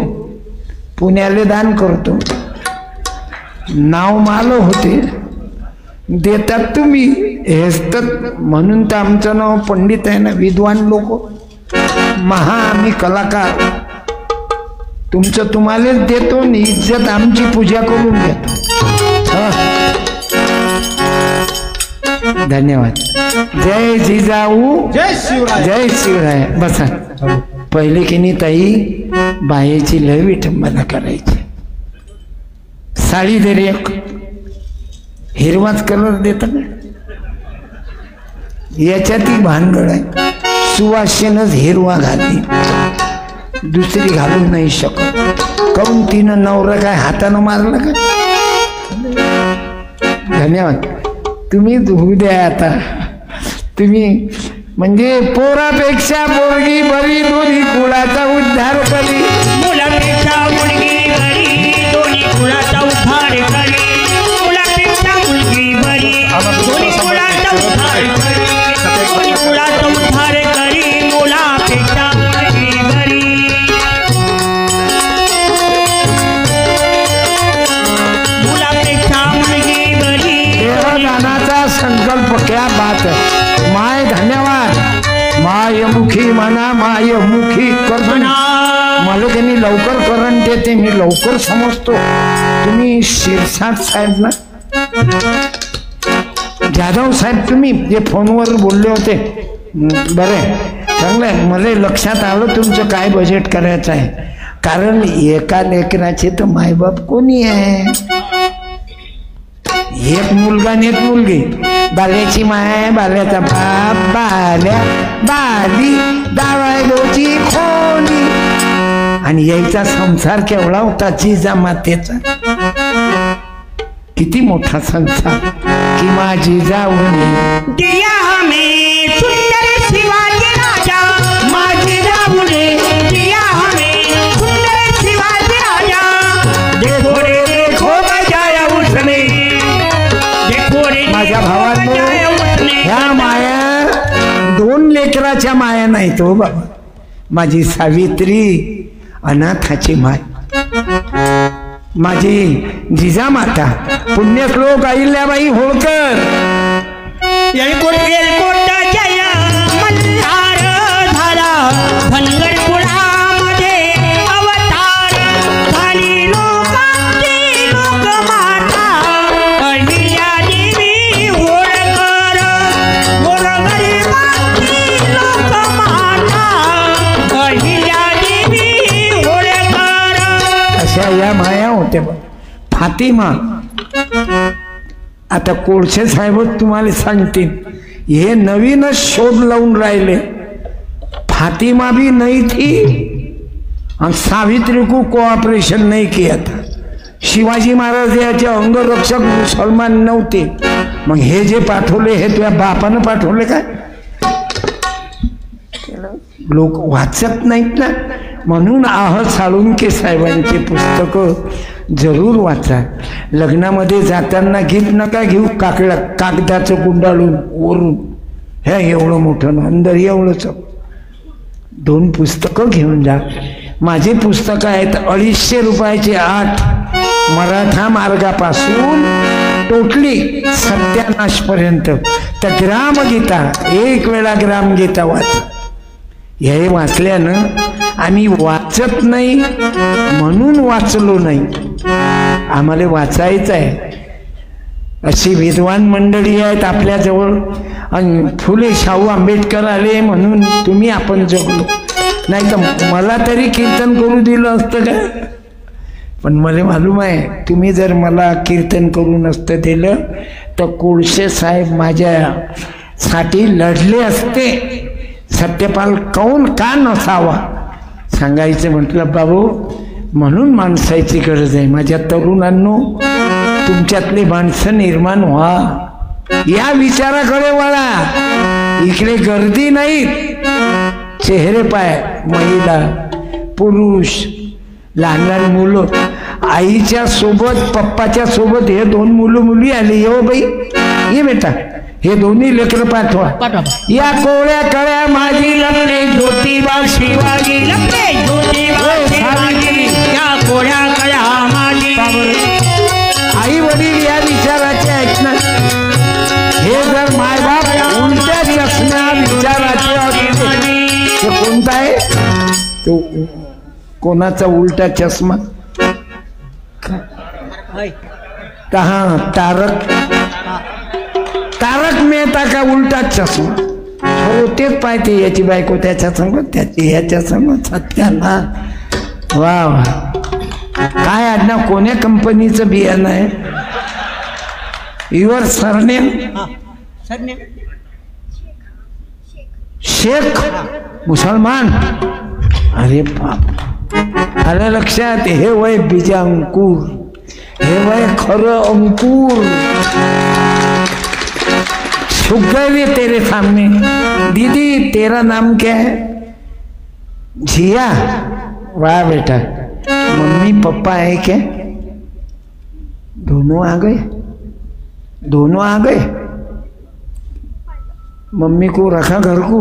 पुण्याला दान करतो. नाव माल होते, देतात तुम्ही. हेच तर म्हणून तर आमचं नाव पंडित आहे ना. विद्वान लोक, महा आम्ही कलाकार. तुमचं तुम्हालाच देतो, इज्जत आमची पूजा करून घेतो. धन्यवाद. जय जिजाऊ, जय शिवराय. जय शिवराय. बसा. पहिले की नाही ताई, बायेची लय विठंबना करायची. साडी दे रे, हिरवाच कलर देतात ना, याच्यातही भानगड आहे. सुवासिनच हिरवा घालते, दुसरी घालू नाही शकत. काऊन? तिनं नवरा काय हातानं मारलं का? धन्यवाद. तुम्ही धुऊ द्या आता. तुम्ही म्हणजे पोरापेक्षा पोरगी बरी, दोन्ही कुळाचा उद्धार करी. मुलापेक्षा मुलगी बरी, दोन्ही कुळाचा उद्धार करी. मुलापेक्षा मुलगी बरी, दोन्ही कुळाचा उद्धार करी. मला त्यांनी लवकर करंट येते, मी लवकर समजतो. तुम्ही शिरसाट साहेब ना, जाधव साहेब, तुम्ही जे फोनवर बोलले होते, बरं चांगलं आहे. मला लक्षात आलं तुमचं काय बजेट करायचं आहे. कारण एका लेकराचे तर मायबाप कोणी आहे, एक मुलगा आणि एक मुलगी. बाल्याची माय, बाल्याचा बाप, बाल्या बाली दावायलोची खोली. आणि यायचा संसार केवढा होता जिजामातेचा, किती मोठा संसार. की माझी जाऊन दिया हमें सुंदर शिवाजी राजा, माझी जाऊने दिया हमें सुंदर शिवाजी राजा. देखो रे देखो बजाया उसने, देखो रे माझ्या भावांनो, ह्या माया दोन लेकराच्या माया नाहीत हो बाबा. माझी सावित्री अनाथाची माय, माझी जिजामाता पुण्यश्लोक अहिल्याबाई होळकर. येळकोट जय मल्हार झाला, धनगरपुरामध्ये अवतार झाली लोकांची लोकमाता. अहिल्यादेवी होळकर, गोरगरिबांची लोकमाता. अहिल्यादेवी होळकर. अशा या माया होत्या. फातिमा, आता कोळसे साहेब तुम्हाला सांगतील, हे नवीनच शोध लावून राहिले. फातिमा भी नहीं थी और सावित्री को कोऑपरेशन नहीं किया था. शिवाजी महाराज याचे अंगरक्षक मुसलमान नव्हते. मग हे जे पाठवले हे तुझ्या बापानं पाठवले काय? लोक वाचत नाहीत ना. म्हणून साळुंके साहेबांचे पुस्तकं जरूर वाचा. लग्नामध्ये जाताना गीत नका घेऊ कागदाचं गुंडाळून वरून, हे एवढं मोठं अंदर एवढंच. 2 पुस्तकं घेऊन जा. माझे पुस्तकं आहेत 250 रुपयाचे 8, मराठा मार्गापासून टोटली सत्यानाशपर्यंत. तर ग्रामगीता, 1 वेळा ग्रामगीता वाचा. हे वाचल्यानं आम्ही वाचत नाही म्हणून वाचलो नाही, आम्हाला वाचायचं आहे. अशी विद्वान मंडळी आहेत आपल्याजवळ. आणि फुले शाहू आंबेडकर आले म्हणून तुम्ही आपण जगलो. नाही तर मला तरी कीर्तन करू दिलं असतं का? पण मला मालूम आहे, तुम्ही जर मला कीर्तन करू नसतं दिलं तर कोळसे साहेब माझ्यासाठी लढले असते. सत्यपाल कौन का नसावा सांगायचं म्हटलं बाबू. म्हणून माणसाची गरज आहे. माझ्या तरुणांनो, तुमच्यातले माणसं निर्माण व्हा, या विचाराकडे वळा. इकडे गर्दी नाहीत, चेहरे पाय, महिला पुरुष, लहान लहान मुलं. आईच्या सोबत पप्पाच्या सोबत हे 2 मुलं मुली आली. येऊ बाई, ये बेटा, हे दोन्ही लेकरं पाठवा. या कोळ्या कळ्या माझी लपले, ज्योतिबा शिवाजी लपले ज्योतिबा शिवाजी, या कोळ्या कळ्या माझी. आई वडील या विचाराचे आहेत ना. हे जर मायबाप उलट्या चष्म्या विचाराचे असते, तो कोणता आहे? तो कोणाचा उलटा चष्मा? कहा तारक मेहता का उलटा चष्मा. हो तेच पाहते, याची बायको त्याच्या संग, त्याची याच्या संग. सत्याना वा वा. काय आडनाव, कोण्या कंपनीचं बियाणं आहे? Your surname? शेख, मुसलमान. अरे बाप, आलं लक्षात. हे वय बीजा अंकुर, हे वय खरं अंकुर. झुक गए तेरे सामने. दीदी तेरा नाम क्या है? जिया. वाह बेटा, मम्मी पापा है क्या? दोनों आ गए, दोनों आ गए. मम्मी को रखा घर को?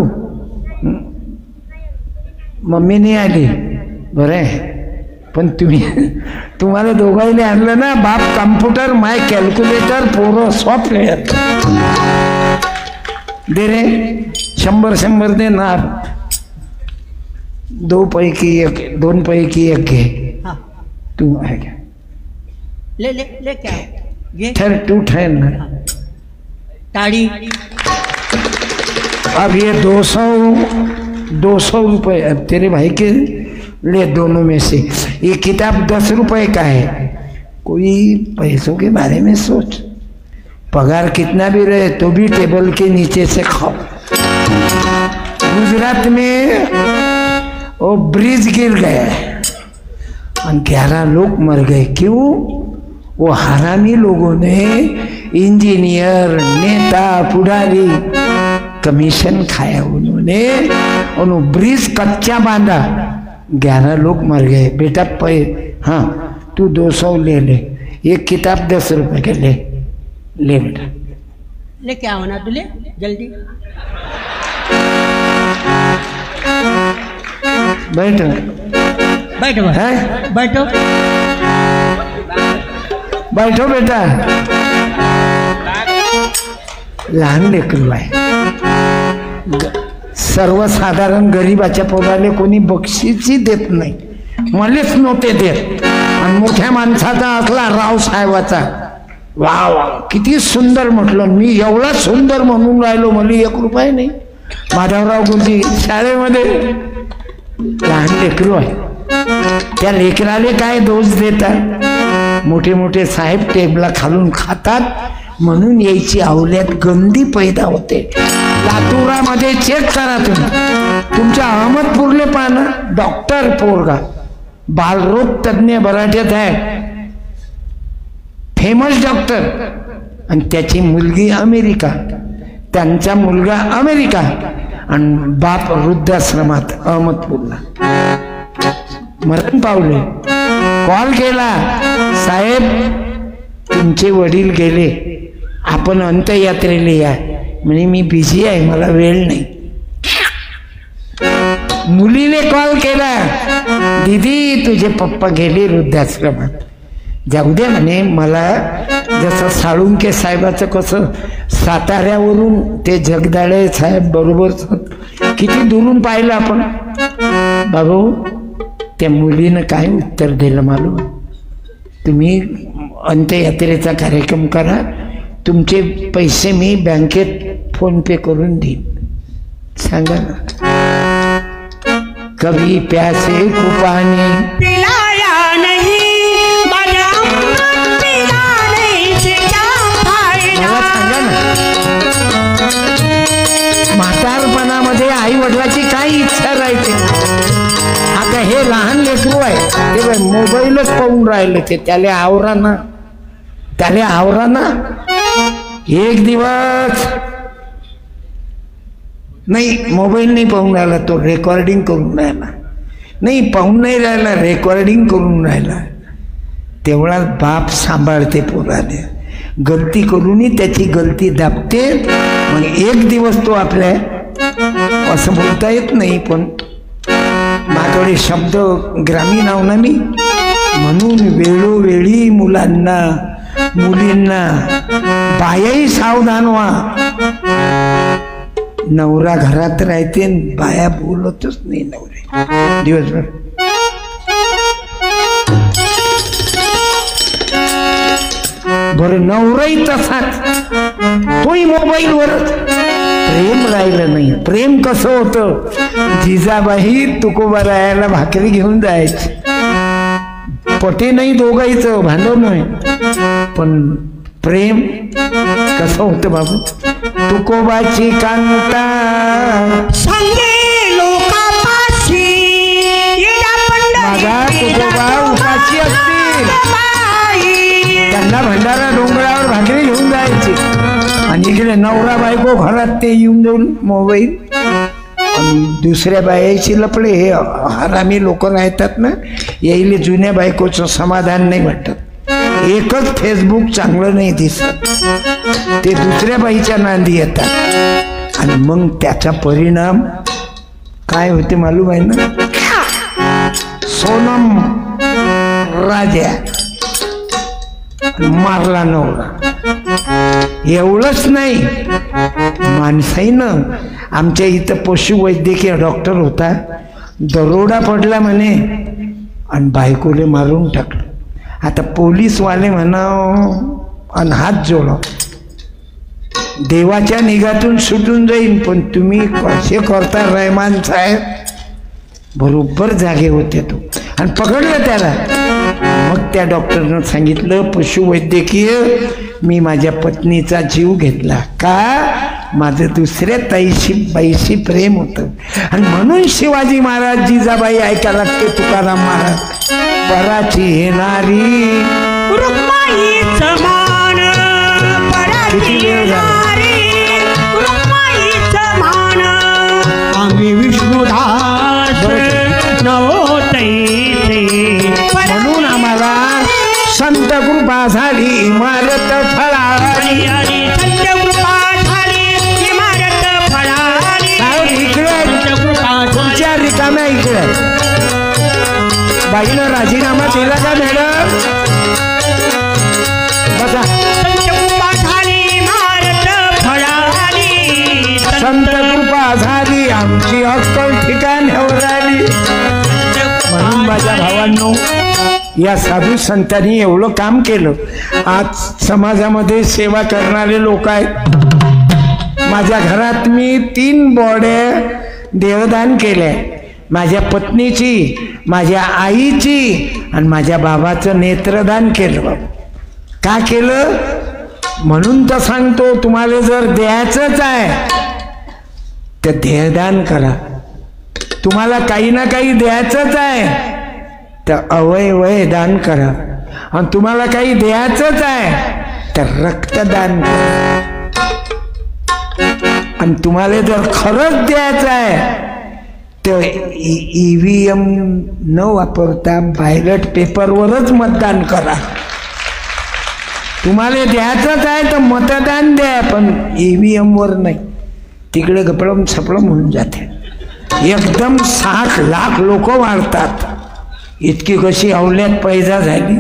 मम्मी नहीं आली. बरं, पण तुम्हाला दोघांनी आणलं ना. बाप कम्प्युटर, माय कॅल्क्युलेटर, पोरं सॉफ्टवेअर. दे रे, 100 दे नार. दोन पैकी एक घे. हाँ तू है क्या ले ले ले क्या ये ठहर, तू ठहर ना. ताड़ी. अब ये 200 रुपये अब तेरे भाई के ले, दोनों में से. ये किताब 10 रुपए का है. कोई पैसों के बारे में सोच. पगार कितना भी रहे तो भी टेबल के नीचे से खाओ. गुजरात में वो ब्रिज गिर गया और 11 लोग मर गए. क्यों? वो हरामी लोगों ने, इंजीनियर, नेता, पुडारी कमीशन खाया उन्होंने. और ब्रिज कच्चा बांधा, 11 लोग मर गए. बेटा हाँ तू 200 ले ले. एक किताब 10 रुपए के ले बेटा. ले क्या होना तुले जल्दी. बैठो बैठो हैं? बैठो बैठो बेटा. लहान लेकरू आहे. सर्वसाधारण गरीबाच्या पोराले कोणी बक्षीसही देत नाही. मलाच नव्हते देत. आणि मोठ्या माणसाचा असला रावसाहेबाचा, वा वा किती सुंदर म्हटलं. मी एवढा सुंदर म्हणून राहिलो, मला 1 रुपया नाही. माधवराव गुरुजी शाळेमध्ये लहान लेकरू आहे. त्या लेकराले काय दोष देतात? मोठे मोठे साहेब टेबला खालून खातात म्हणून यायची अवल्यात गंदी पैदा होते. लातुरामध्ये चेक करा तुम्ही. तुमच्या अहमदपूरले पाहना, डॉक्टर पोरगा बालरोग तज्ञ मराठ्यात आहे, फेमस डॉक्टर. आणि त्याची मुलगी अमेरिका, त्यांचा मुलगा अमेरिका आणि बाप वृद्धाश्रमात अहमदपूरला. मरण पावले. कॉल केला, साहेब तुमचे वडील गेले, आपण अंत्ययात्रेला या. म्हणजे मी बिझी आहे, मला वेळ नाही. मुलीने कॉल केला, दीदी तुझे पप्पा गेले वृद्धाश्रमात, जाऊ दे म्हणे. मला जसं साळुंके साहेबाचं कसं साताऱ्यावरून ते जगदाळे साहेब बरोबर किती दुरून पाहिलं आपण. बाबू त्या मुलीनं काय उत्तर दिलं मालूम? तुम्ही अंत्ययात्रेचा कार्यक्रम करा, तुमचे पैसे मी बँकेत फोन पे करून देईन. सांगा ना. कभी प्यासे को पानी पिलाया नहीं, माझ्या अमृत पिला नाही, त्याचा फायदा. मला सांगा ना. म्हातारपणामध्ये आई वडिलाची काय इच्छा राहते? आता हे लहान लेकरू आहे, ते मोबाईलच पाहून राहिले. ते त्याला आवराना. एक दिवस नाही मोबाईल नाही पाहून राहिला, तो रेकॉर्डिंग करून राहिला. नाही पाहून नाही राहिला, रेकॉर्डिंग करून राहिला. तेवढा बाप सांभाळते पोराने. गलती करूनही त्याची गलती दाबते. मग एक दिवस तो आपल्या, असं बोलता येत नाही पण माझ्याकडे शब्द ग्रामीण आहो ना मी, म्हणून वेळोवेळी मुलांना मुलींना बायाही सावधान व्हा. नवरा घरात राहते, बाया बोलतच नाही नवरे दिवसभर. बरं नवराही तसाच, तोही मोबाईलवरच. प्रेम राहिलं नाही. प्रेम कसं होतं? जिजाबाई तुकोबा राहायला भाकरी घेऊन जायची. पटे नाही दोघांचं, भांडण नाही, पण प्रेम कसं होतं बाबू? तुकोबाची कांता संगे लोकापाशी माझा तुकोबा उपाशी असतील, त्यांना भंडारा डोंगरावर भाकरी घेऊन जायची. आणि इकडे नवरा बायको घरात ते येऊन जाऊन मोबाईल. दुसऱ्या बायाची लपडे. हे हरामी लोक राहतात ना, यायले जुन्या बायकोचं समाधान नाही वाटत. एकच फेसबुक चांगलं नाही दिसत, ते दुसऱ्या बाईच्या नांदी येतात. आणि मग त्याचा परिणाम काय होते मालूम आहे ना? सोनम राजा मारला नवरा. एवढंच नाही, माणसाईनं आमच्या इथं पशुवैद्यकीय डॉक्टर होता, दरोडा पडला म्हणे आणि बायकोले मारून टाकलं. आता पोलीसवाले म्हणाव आणि हात जोडाव, देवाच्या निघातून सुटून जाईन, पण तुम्ही कसे करता रहमान साहेब. बरोबर जागे होते तो आणि पकडलं त्याला. मग त्या डॉक्टरनं सांगितलं पशुवैद्यकीय, मी माझ्या पत्नीचा जीव घेतला का, माझं दुसऱ्या बाईशी प्रेम होतं आणि म्हणून शिवाजी महाराज जिजाबाई ऐका लागते तुकाराम महाराज, पराची येणारी रुक्माईचं मान, पराची येणारी रुक्माईचं मान. आम्ही विष्णुदास नवोतैसे, म्हणून आम्हाला संत कृपा झाली इमारत फळाली. संत कृपा झाली इमारत फळाली. इकडे तुमच्या रिकाम्या इकडे बाईनं राजीनामा दिला का मॅडम? बसा. संत कृपा झाली इमारत फळाली. संत कृपा झाली आमची अक्कल ठिकाण्यावर आली. म्हणून माझ्या भावांनो, या साधू संतांनी एवढं काम केलं. आज समाजामध्ये सेवा करणारे लोक आहेत. माझ्या घरात मी 3 बॉड्या देवदान केल्या, माझ्या पत्नीची, माझ्या आईची आणि माझ्या बाबाचं नेत्रदान केलं. का केलं? म्हणून तर सांगतो, तुम्हाला जर द्यायचंच आहे तर देहदान करा. तुम्हाला काही ना काही द्यायचंच आहे तर अवयव दान करा. आणि तुम्हाला काही द्यायचंच आहे तर रक्तदान करा. आणि तुम्हाला जर खरंच द्यायचं आहे तर EVM न वापरता बॅलेट पेपरवरच मतदान करा. तुम्हाला द्यायचंच आहे तर मतदान द्या, पण EVM वर नाही. तिकडे गपळम सपळम होऊन जाते. एकदम 60 लाख लोक वाढतात. इतकी कशी अवल्यात पैदा झाली.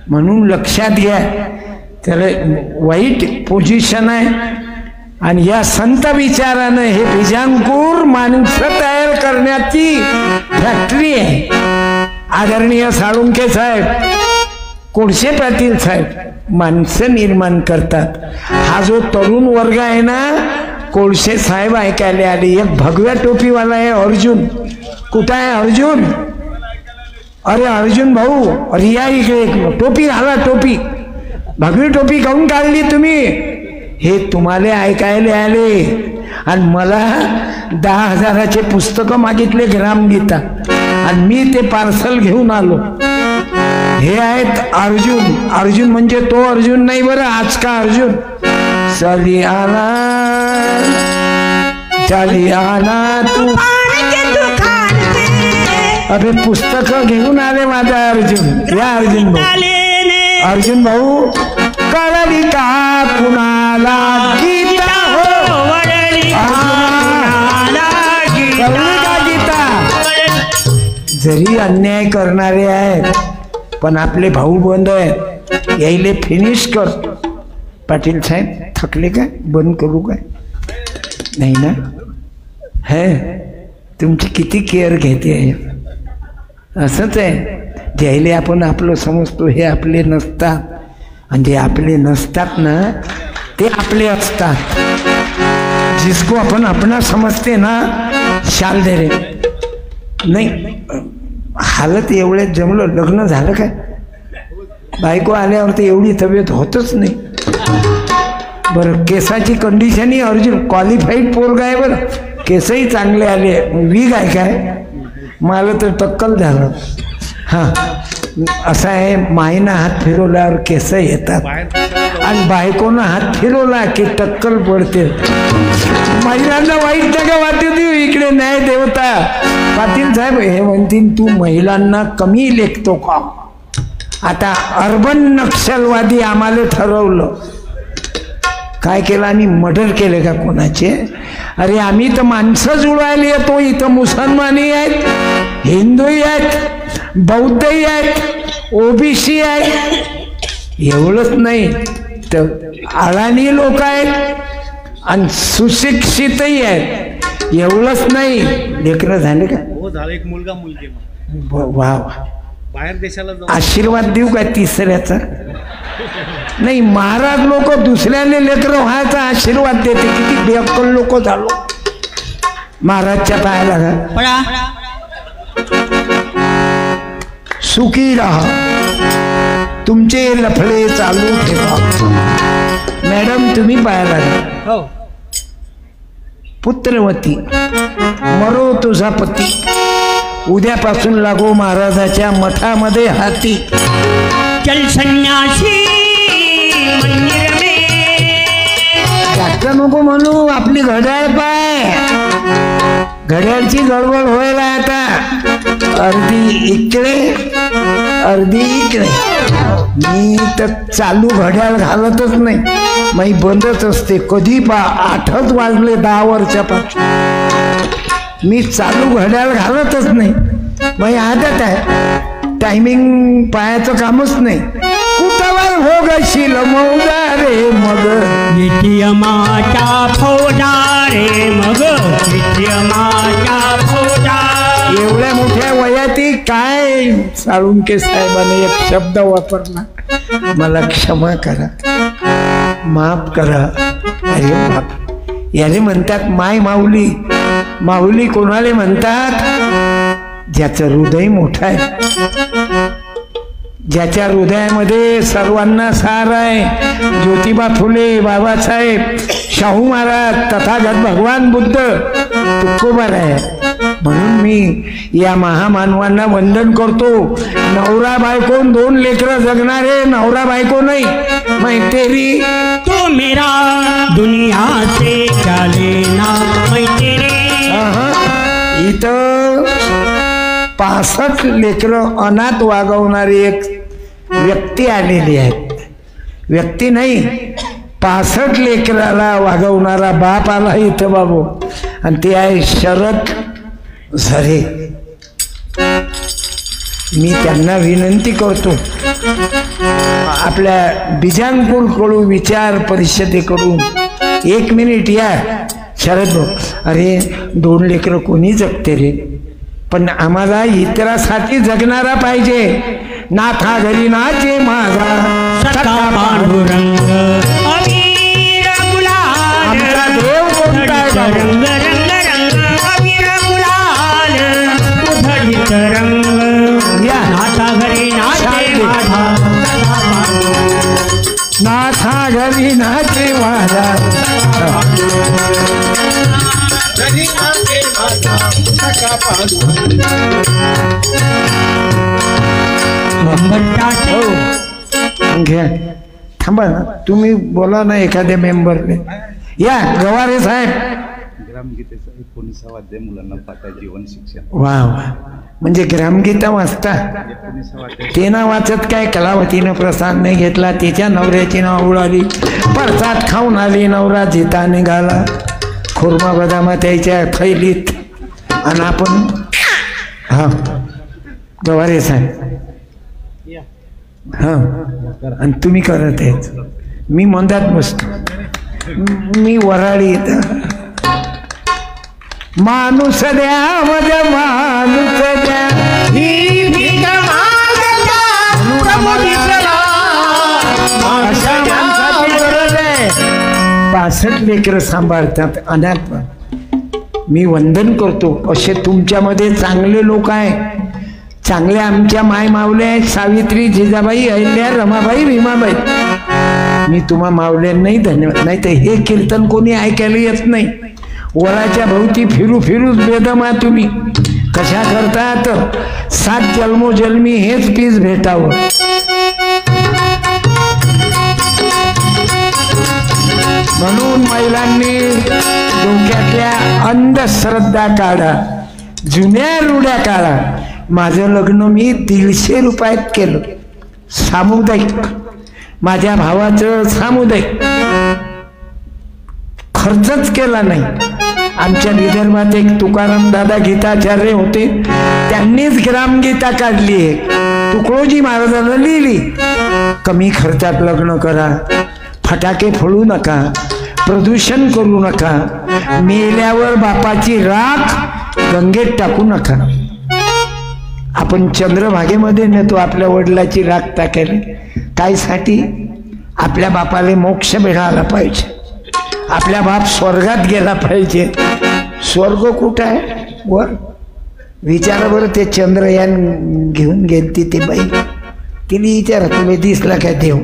म्हणून लक्षात घ्या, तर वाईट पोझिशन आहे. आणि या संत विचारानं हे बिजांकूर माणसं तयार करण्याची फॅक्टरी आहे. आदरणीय साळुंखे साहेब, कोळसे पाटील साहेब माणसं निर्माण करतात. हा जो तरुण वर्ग आहे ना, कोळसे साहेब ऐकायला आले. एक भगव्या टोपीवाला आहे अर्जुन. कुठं आहे अर्जुन? अरे अर्जुन भाऊ, अरे या इकडे, टोपी घाला, टोपी. भगवी टोपी काढून काढली तुम्ही? हे तुम्हाला ऐकायला आले. आणि मला 10,000चे पुस्तकं मागितले ग्रामगीता, आणि मी ते पार्सल घेऊन आलो. हे आहेत अर्जुन. अर्जुन म्हणजे तो अर्जुन नाही बरं, आज का अर्जुन. चली आना तू. अबे पुस्तक घेऊन आले माझा अर्जुन. या अर्जुन भाऊ, अर्जुन भाऊ, कळली का कुणाला गीता? हो कळली का गीता? जरी अन्याय करणारे आहेत पण आपले भाऊ बंद आहेत, यायले फिनिश कर. पाटील साहेब थकले काय? बंद करू काय? नाही ना? है तुमची किती केअर घेते आहे. असंच आहे, ज्यायले आपण आपलं समजतो हे आपले नसतात, आणि जे आपले नसतात ना ते आपले असतात. जिसको आपण अपना समजते ना, शाल दे रे. नाही हालत एवढ्यात जमलं. लग्न झालं काय? बायको आल्यावर तर एवढी तब्येत होतच नाही. बरं केसाची कंडिशनही अर्जुन क्वालिफाईड पोरगा आहे बरं. केसही चांगले आले. वीग आहे काय? मला तर टक्कल झालं. हां असं आहे, माईनं हात फिरवल्यावर केस येतात आणि बायकोनं हात फिरवला की टक्कल पडते. महिलांना वाईट नका वाटू देऊ. इकडे न्याय देवता पाटील साहेब हे म्हणतील तू महिलांना कमी लेखतो का? आता अर्बन नक्षलवादी आम्हाला ठरवलं. काय केलं? आम्ही मर्डर केले का कोणाचे? अरे आम्ही तर माणसं जुळवायला येतो. इथं मुसलमानही आहेत, हिंदूही आहेत, बौद्धही आहेत, OBC आहेत. एवढंच नाही तर अडाणी लोक आहेत आणि सुशिक्षितही आहेत. एवढंच नाही, लेकरं झाले का? हो झालं, एक मुलगा मुलगी मग. वा वा. बाहेर देशाला जाऊ. आशीर्वाद देऊ का तिसऱ्याचा? नाही, महाराज लोक दुसऱ्याने लेकरं व्हायचा आशीर्वाद देते. किती बेअक्कल लोक झालो. महाराजच्या पायाला का पळा. सुखी राहा, तुमचे लफडे चालू ठेवा. मॅडम तुम्ही पायाला का? हो. पुत्रवती मरो तुझा पती, उद्यापासून लागो महाराजाच्या मठामध्ये हाती. चल संन्यासी मंदिर में. जास्त नको म्हणू, आपली घड्याळ पाय. घड्याळची गडबड व्हायला आता. अर्धी इकडे अर्धी इकडे. मी तर चालू घड्याळ घालतच नाही, मी बंदच असते. कधी 8च वाजले 10 वर्षापासून मी चालू घड्याळ घालतच नाही. मी आदत आहे, टायमिंग पायाचं कामच नाही. कुठवर भोगशील मौजा रे मग, नित्यमाचा फौजा रे मग, नित्यमाचा फौजा. एवढ्या मोठ्या वयाती काय साळुंके साहेबांनी एक शब्द वापरला, मला क्षमा करा, माफ करा. अरे बाप, याने म्हणतात माय माऊली. माऊली कोणाला म्हणतात? ज्याचं हृदय मोठं आहे, ज्याच्या हृदयामध्ये सर्वांना सार आहे. ज्योतिबा फुले, बाबासाहेब, शाहू महाराज, तथागत भगवान बुद्ध, तुकोबार आहे. म्हणून मी या महामानवांना वंदन करतो. नवरा बायको 2 लेकरं जगणारे, नवरा बायको नाही. मैं तेरी तू मेरा दुनिया से चले ना, मैं तेरे. इथं 65 लेकरं अनाथ वागवणारी एक व्यक्ती आलेली आहेत. व्यक्ती नाही, 65 लेकराला वागवणारा बाप आला इथं बाबू. आणि ते आहे शरद झरे. मी त्यांना विनंती करतो, आपल्या बिजानपूरकडून विचार परिषदेकडून 1 मिनिट या. शरद भाऊ, अरे 2 लेकरं कोणी जगते रे, पण आम्हाला इतरासाठी जगणारा पाहिजे. नाथा घरी नाचे माझा सखा पांडुरंग, अवीर गुलाल. आमचा देव कोणता आहे? रंग रंग रंग, अवीर गुलाल, उधळीत रंग. या. नाथा घरी नाचे माझा, नाथा घरी नाचे माझा. हो घ्या, थांबा ना, तुम्ही बोला ना एखाद्या मेंबरने. या गवारे साहेब. ग्रामगीतेचा 19वा अध्याय मुलांना पाठा जीवन शिक्षण. वा वा, म्हणजे ग्रामगीता वाचता? 19वा अध्याय ते ना वाचत काय, कलावतीनं प्रसाद नाही घेतला, तिच्या नवऱ्याची नाव उडाली, प्रसाद खाऊन आली, नवरा जिता निघाला, खुर्मा बदामा त्याच्या थैलीत. आणि आपण हा गवारे साहेब हा, आणि तुम्ही करत आहेत, मी मंदात बसतो, मी वराळी. माणूस द्या मज माणूस द्या, ही भीक मागता अशा माणसाची गरज आहे. 65 लेकरं सांभाळतात अनाथ. मी वंदन करतो, असे तुमच्यामध्ये चांगले लोक आहेत. चांगल्या आमच्या माय मावल्या आहेत, सावित्री, जिजाबाई, अहिल्या, रमाबाई, भीमाबाई. मी तुम्हा मावल्यांनाही धन्यवाद. नाही तर हे कीर्तन कोणी ऐकायला येत नाही. वराच्या भोवती फिरू फिरूच बेदमा तुम्ही कशा करतात. 7 जन्मोजन्मी हेच पीस भेटावं. म्हणून महिलांनी डोक्यातल्या अंधश्रद्धा काढा, जुन्या रूढ्या काढा. माझं लग्न मी 150 रुपयात केलं, सामुदायिक. माझ्या भावाचं सामुदायिक, खर्चच केला नाही. आमच्या विदर्भात एक तुकाराम दादा गीताचार्य होते, त्यांनीच ग्रामगीता काढली आहे, तुकडोजी महाराजांना लिहिली. कमी खर्चात लग्न करा, फटाके फोडू नका, प्रदूषण करू नका, मेल्यावर बापाची राख गंगेत टाकू नका. आपण चंद्रभागेमध्ये नेतो आपल्या वडिलाची राख टाकायला, कायसाठी? आपल्या बापाला मोक्ष मिळाला पाहिजे, आपल्या बाप स्वर्गात गेला पाहिजे. स्वर्ग कुठं आहे? वर. विचारा बरं, ते चंद्रयान घेऊन गेलती ते बाई, तिने विचारा तुम्ही दिसला काय देव?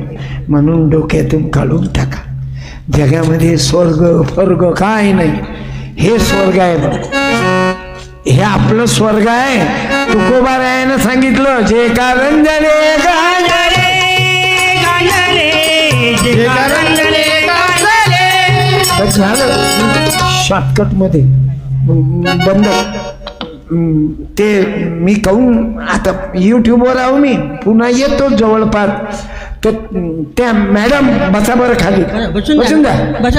म्हणून डोक्यातून काढून टाका. जगामध्ये स्वर्ग काय नाही, हे स्वर्ग आहे बघ, हे आपलं स्वर्ग आहे. तुकोबारायानं सांगितलं, जे कारण झाले झालं शॉर्टकट मध्ये बंद. ते मी कहून आता युट्यूबवर आहो, मी पुन्हा येतो जवळपास. तर त्या मॅडम बसा बरं खाली, बसून द्या,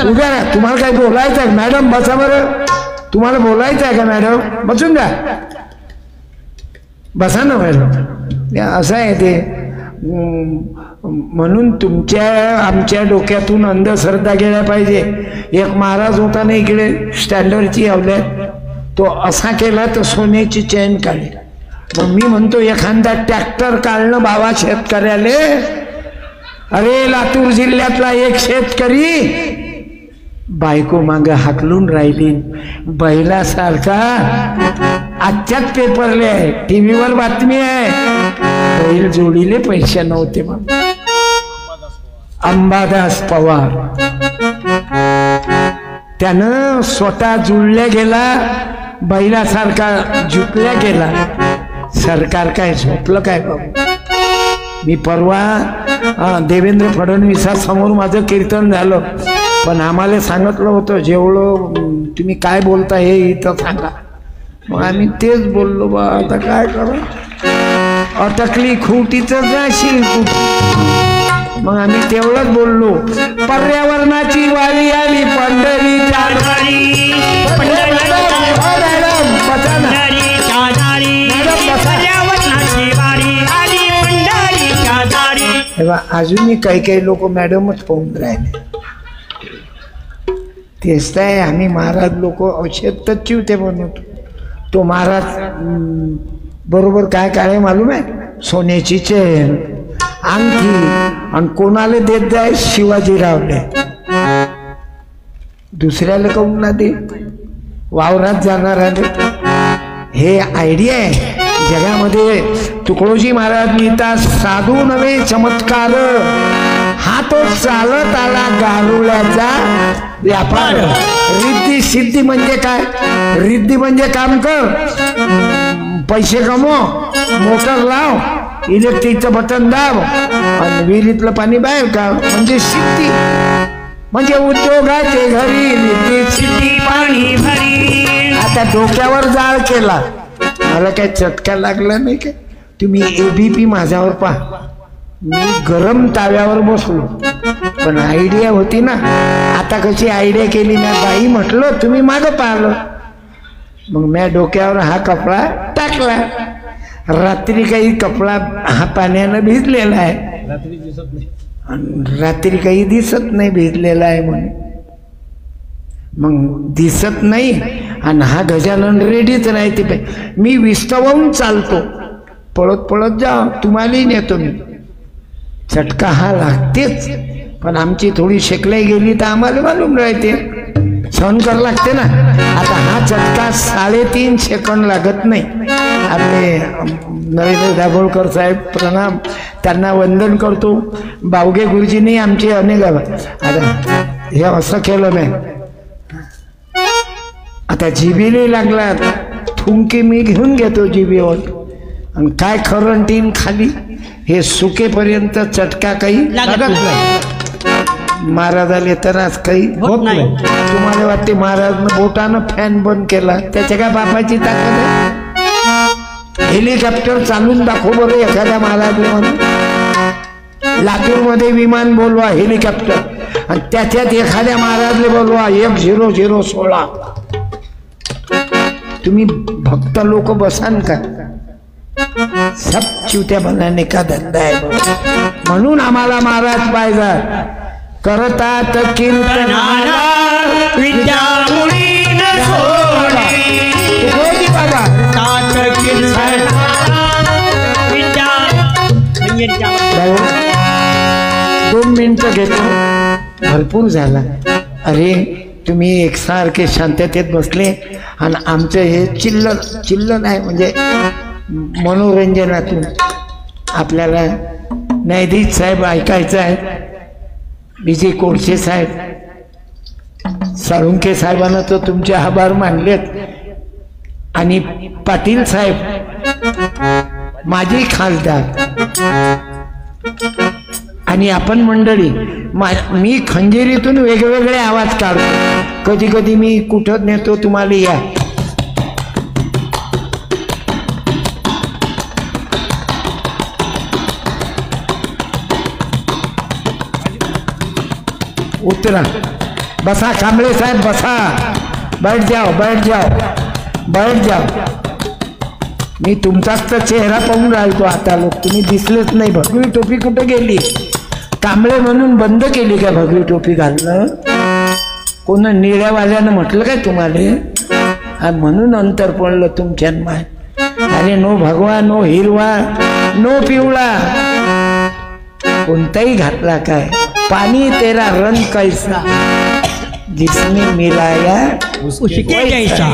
उभ्या राहा. तुम्हाला काय बोलायचं आहे मॅडम? बसा बरं, तुम्हाला बोलायचं आहे का मॅडम? बसून द्या, बसा ना मॅडम. असं आहे ते. म्हणून आमच्या डोक्यातून अंधश्रद्धा गेल्या पाहिजे. एक महाराज होता ना इकडे स्टँडर्डची आवल्यात, तो असा केला तर सोन्याची चैन काढली. मग मी म्हणतो एखादा ट्रॅक्टर काढणं बाबा शेतकऱ्याले. अरे लातूर जिल्ह्यातला एक शेतकरी बायको माग हाकलून राहिली बैलासारखा. आजच्याच पेपरले आहे, टीव्हीवर बातमी आहे, बैल जोडीले पैसे नव्हते. मग अंबादास पवार त्यानं स्वतः जुळल्या गेला, बैलासारखा झुकल्या गेला. सरकार काय झोपलं काय बाबू? मी परवा देवेंद्र फडणवीसासमोर माझं कीर्तन झालं, पण आम्हाला सांगितलं होतं जेवढं तुम्ही काय बोलता हे इथं सांगा. मग आम्ही तेच बोललो. बा आता काय करा, अटकली खुटीचं जाशील कुठे. मग आम्ही तेवढंच बोललो. पर्यावरणाची वारी आली पंढरीच्या दारी. अजूनही काही काही लोक मॅडमच पाहून राहिले. तेच आहे, आम्ही महाराज लोक औषध चिवते बनवतो. तो महाराज बरोबर काय काय मालूम आहे? सोन्याची चेन, अंगठी, आणि कोणाला देत जाय? शिवाजीरावले. दुसऱ्याला काऊन ना दे? वावरात जाणार आहे. हे आयडिया आहे जगामध्ये. तुकडोजी महाराज लिहितात, साधू नव्हे चमत्कार, हा तो चालत आला गारुळ्याचा व्यापार. रिद्धी सिद्धी म्हणजे काय? रिद्धी म्हणजे काम कर, पैसे कमव, मोटर लाव, इलेक्ट्रिकचं बटन दाब आणि विहिरीतलं पाणी बाहेर का, म्हणजे सिद्धी. म्हणजे उद्योगाचे घरी रिद्धी सिद्धी पाणी भरी. आता डोक्यावर जाळ केला, मला काय चटका लागला नाही का? तुम्ही एबीपी माझ्यावर पहा. मी गरम ताव्यावर बसलो, पण आयडिया होती ना. आता कशी आयडिया केली ना बाई, म्हटलं तुम्ही मागं पाहिलं. मग मी डोक्यावर हा कपडा टाकला. रात्री काही कपडा हा पाण्यानं भिजलेला आहे, रात्री काही दिसत नाही भिजलेला आहे म्हणून. मग दिसत नाही आणि हा गजानन रेडीच राहते. मी विस्तवून चालतो, पळत पळत जा, तुम्हालाही नेतो मी. चटका हा लागतेच, पण आमची थोडी शेकलाई गेली तर आम्हाला मालूम राहते, सहन करावं लागते ना. आता हा चटका 3.5 सेकंद लागत नाही. आपले नरेंद्र दाभोळकर साहेब प्रणाम, त्यांना वंदन करतो. बावगे गुरुजींनी आमचे अनेक. आता हे असं केलं नाही. आता जिबीला लागला, थुंकी मी घेऊन घेतो जिबीवर, आणि काय खरंटीन खाली हे सुकेपर्यंत चटका काही लागत नाही. महाराजाला त्रास काही होत नाही. तुम्हाला वाटते महाराजनं बोटानं फॅन बंद केला, त्याच्या काय बापाची ताकद आहे? हेलिकॉप्टर चालून दाखव बरं एखाद्या महाराजने म्हणून. लातूरमध्ये विमान बोलवा हेलिकॉप्टर, आणि त्याच्यात एखाद्या महाराजले बोलवा 1016. तुम्ही भक्त लोक बसान का? सब चिवत्या बनाने का धंदा आहे. म्हणून आम्हाला महाराज पाहिजे. करतात कीर्तनाला विद्यामुळी न सोडे तुकोजी बाबा तात कीर्तनाला विद्या भाऊ, 2 मिनिटं घेतो, भरपूर झाला. अरे तुम्ही एकसारखे शांततेत बसले आणि आमचं हे चिल्लन आहे, म्हणजे मनोरंजनातून आपल्याला न्यायाधीश साहेब ऐकायचं आहे, विजय कोळसे साहेब, साळुंके साहेबांना तर तुमचे आभार मानलेत, आणि पाटील साहेब माझी खासदार, आणि आपण मंडळी. मी खंजिरीतून वेगवेगळे आवाज काढतो, कधी कधी मी कुठं नेतो तुम्हाला या. उतरा, बसा कांबळे साहेब, बसा, बैठ जाओ बैठ जाओ बैठ जाओ. मी तुमचाच तर चेहरा पाहून राहतो आता, लोक तुम्ही दिसलेच नाही. भगवी टोपी कुठे गेली? कांबळे म्हणून बंद केली का भगवी टोपी घालणं? कोण निळ्यावाल्यानं म्हटलं काय तुम्हाला? म्हणून अंतर पडलं तुमच्या माय. अरे नो भगवा, नो हिरवा, नो पिवळा, कोणताही घातला काय? पाणी तेरा रंग कैसा जिसने मिलाया उसके जैसा.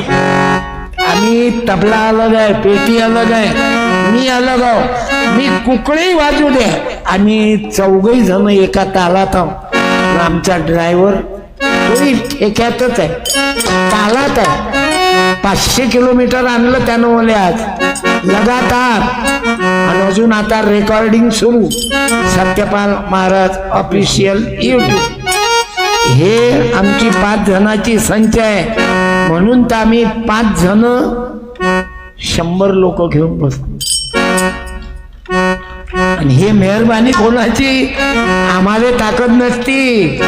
आम्ही तबला अलग आहे, पेटी अलग आहे, मी अलग आहो. मी कुकळी वाजू दे, आम्ही 4 जण एका तालात आहोत. आमचा ड्रायव्हर तोही ठेक्यातच आहे, तालात आहे. 500 किलोमीटर आणलं त्यानं मला आज लगातार. आणि अजून आता रेकॉर्डिंग सुरू, सत्यपाल महाराज ऑफिशियल यूट्यूब. हे आमची 5 जणांची संख्या आहे, म्हणून तर आम्ही 5 जण 100 लोक घेऊन बसतो. आणि हे मेहरबानी कोणाची? आम्हाला ताकद नसती,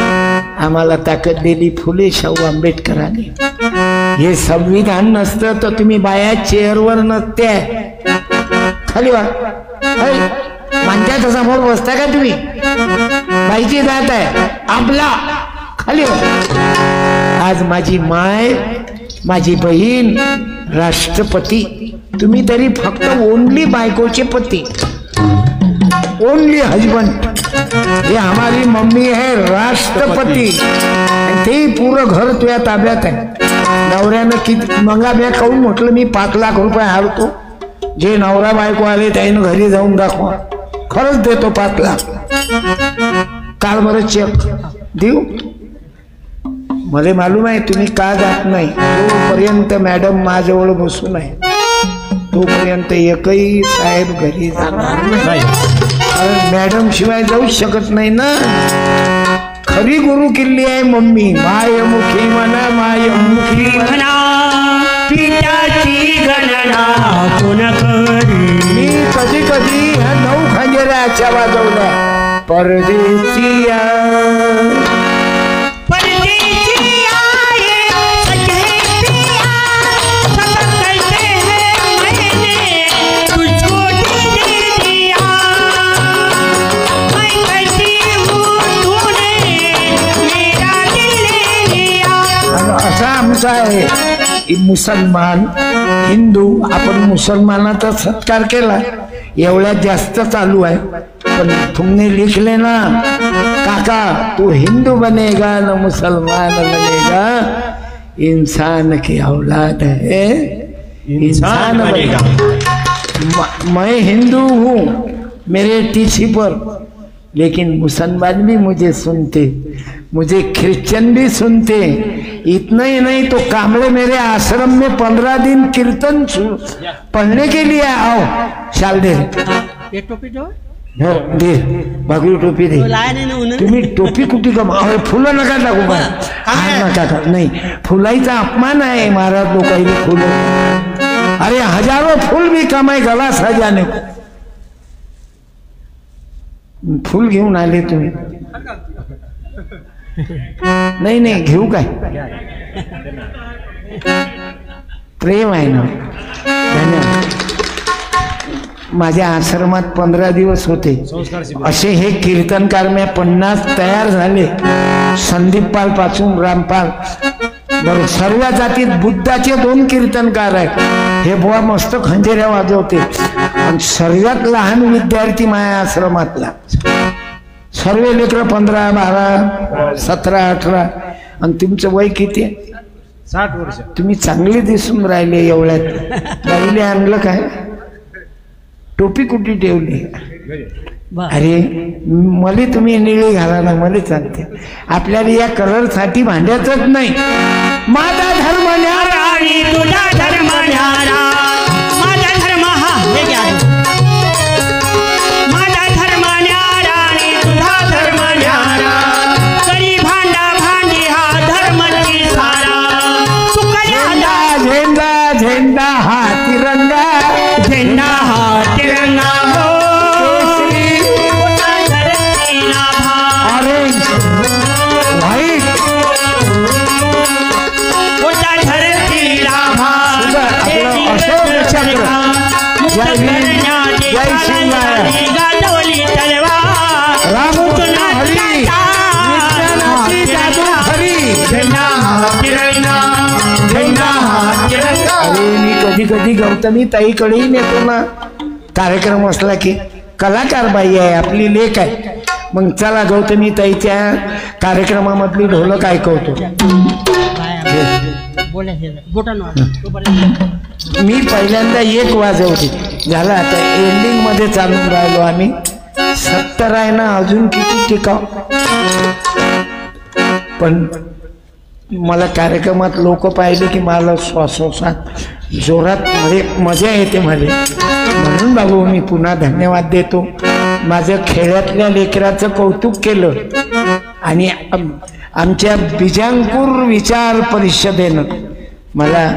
आम्हाला ताकद दिली फुले शाहू आंबेडकरांनी. हे संविधान नसतं तर तुम्ही बाया चेअरवर नसते. खाली वा, माणसाच्या समोर बसता का तुम्ही? बाईची जात आहे आपला, खाली वा. आज माझी माय, माझी बहीण राष्ट्रपती, तुम्ही तरी फक्त ओनली बायकोचे पती, ओनली हजबंड. ये हमारी मम्मी है राष्ट्रपती, ते पूर्ण घर तुझ्या ताब्यात आहे. नवऱ्यानं किती मंगा बॅग काढून म्हटलं मी 5 लाख रुपये हारतो, जे नवरा बायको आले त्यानं घरी जाऊन दाखवा, खरंच देतो 5 लाख. काल बरं चेक देऊ. मला मालूम आहे तुम्ही का जात नाही. तोपर्यंत मॅडम माझ्याजवळ बसू नये, तोपर्यंत एकही साहेब घरी जाणार नाही. कारण मॅडम शिवाय जाऊ शकत नाही ना. खरी गुरु किल्ली आहे मम्मी. मायमुखी म्हणा, मायमुखी म्हणा, पित्याची गणना कोण करी. मी कधी कधी ह्या 9 खंजिऱ्याच्या वाजवल्या. परदेसिया परदेसिया ये सच्चे पिया, सब कहते हैं मैंने तुझको दे दिया. मैं कहती हूँ तूने मेरा दिल ले लिया. असा आमचा आहे मुसलमान हिंदू. आपण मुसलमानाचा सत्कार केला, एवढ्यात जास्त चालू आहे. पण तुमने लिख लेना काका, तू हिंदू बनेगा न मुसलमान बनेगा, इंसान की औलाद है, इंसान बनेगा. मैं हिंदू हूँ मेरे टीसी पर, लेकिन मुसलमान भी मुझे सुनते, मुझे क्रिश्चियन भी सुनते. इतना ही नहीं तो कांबळे मेरे आश्रम में 15 दिन कीर्तन पढ़ने के लिए आओ. शाल दे, एक टोपी दो. हो दे, भगवी टोपी दे. लाया नाही ना उन्हें. तुम्ही टोपी कुठे कमा? फुलं नका टाकू का? नका का? नाही, फुलाईचा अपमान आहे महाराज लोकांनी फुलं. अरे हजारों फूल भी कमाई गला सजाने को. फूल घेऊन आले तुम्ही? नाही नाही, घेऊ काय? प्रेम आहे ना. धन्यवाद. माझ्या आश्रमात 15 दिवस होते. असे हे कीर्तनकार मी 50 तयार झाले. संदीपपाल पासून रामपाल बरं, सर्व जातीत बुद्धाचे 2 कीर्तनकार आहेत. हे बुवा मस्त खंजेऱ्या वाजवते. आणि सर्वात लहान विद्यार्थी माझ्या आश्रमातला, सर्व लेकर 15, 12, 17, 18. आणि तुमचं वय किती आहे? 60 वर्ष. तुम्ही चांगले दिसून राहिले एवढ्यात. बाईले आणलं काय? टोपी कुठे ठेवली? अरे मला तुम्ही निळी घाला ना, मला चालते. आपल्याला या कलरसाठी भांड्यातच नाही. माझा धर्म न्यारा आणि तुझा धर्म न्यारा, माझा धर्म हा हे घ्या. माझा धर्म न्यारा आणि तुझा धर्म न्यारा, तरी भांडा भांडी हा धर्माची सारा. तुकड्या झेंडा झेंडा हा तिरंगा, झेंडा हा तिरंगा हो, ऑरेंज व्हाईट अशोक चक्र, जय भीम जय शिवराय, रामकृष्ण हरी, नित्यानंदी जादू हरी, झेंडा तिरंगा, झेंडा तिरंगा. अरे मी कधी कधी गौतमी ताईकडेही नेतो ना, कार्यक्रम असला की. कलाकार बाई आहे, आपली लेक आहे. मग चला गौतमी ताईच्या कार्यक्रमामधली ढोलक ऐकवतो. मी पहिल्यांदा 1 वाजवते. झालं आता एंडिंग मध्ये चालून राहिलो आम्ही. 70 आहे ना, अजून किती टिकाव. पण मला कार्यक्रमात लोक पाहिले की मला श्वासोश्वास जोरात मध्ये मजा येते मला. म्हणून बाबू मी पुन्हा धन्यवाद देतो. माझं खेड्यातल्या लेकराचं कौतुक केलं. आणि आमच्या बिजांपूर विचार परिषदेनं मला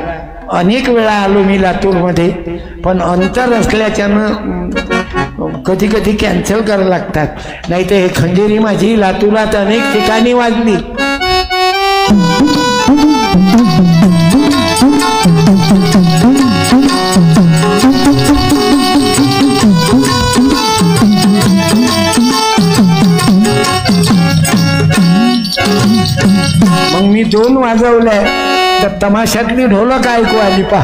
अनेक वेळा आलो मी लातूरमध्ये, पण अंतर असल्याच्यानं कधी कधी कॅन्सल करायला लागतात. नाही तर हे खंडेरी माझी लातूरात अनेक ठिकाणी वाजली. मग मी 2 वाजवल्या तर तमाशातली ढोलक ऐकू आली पा.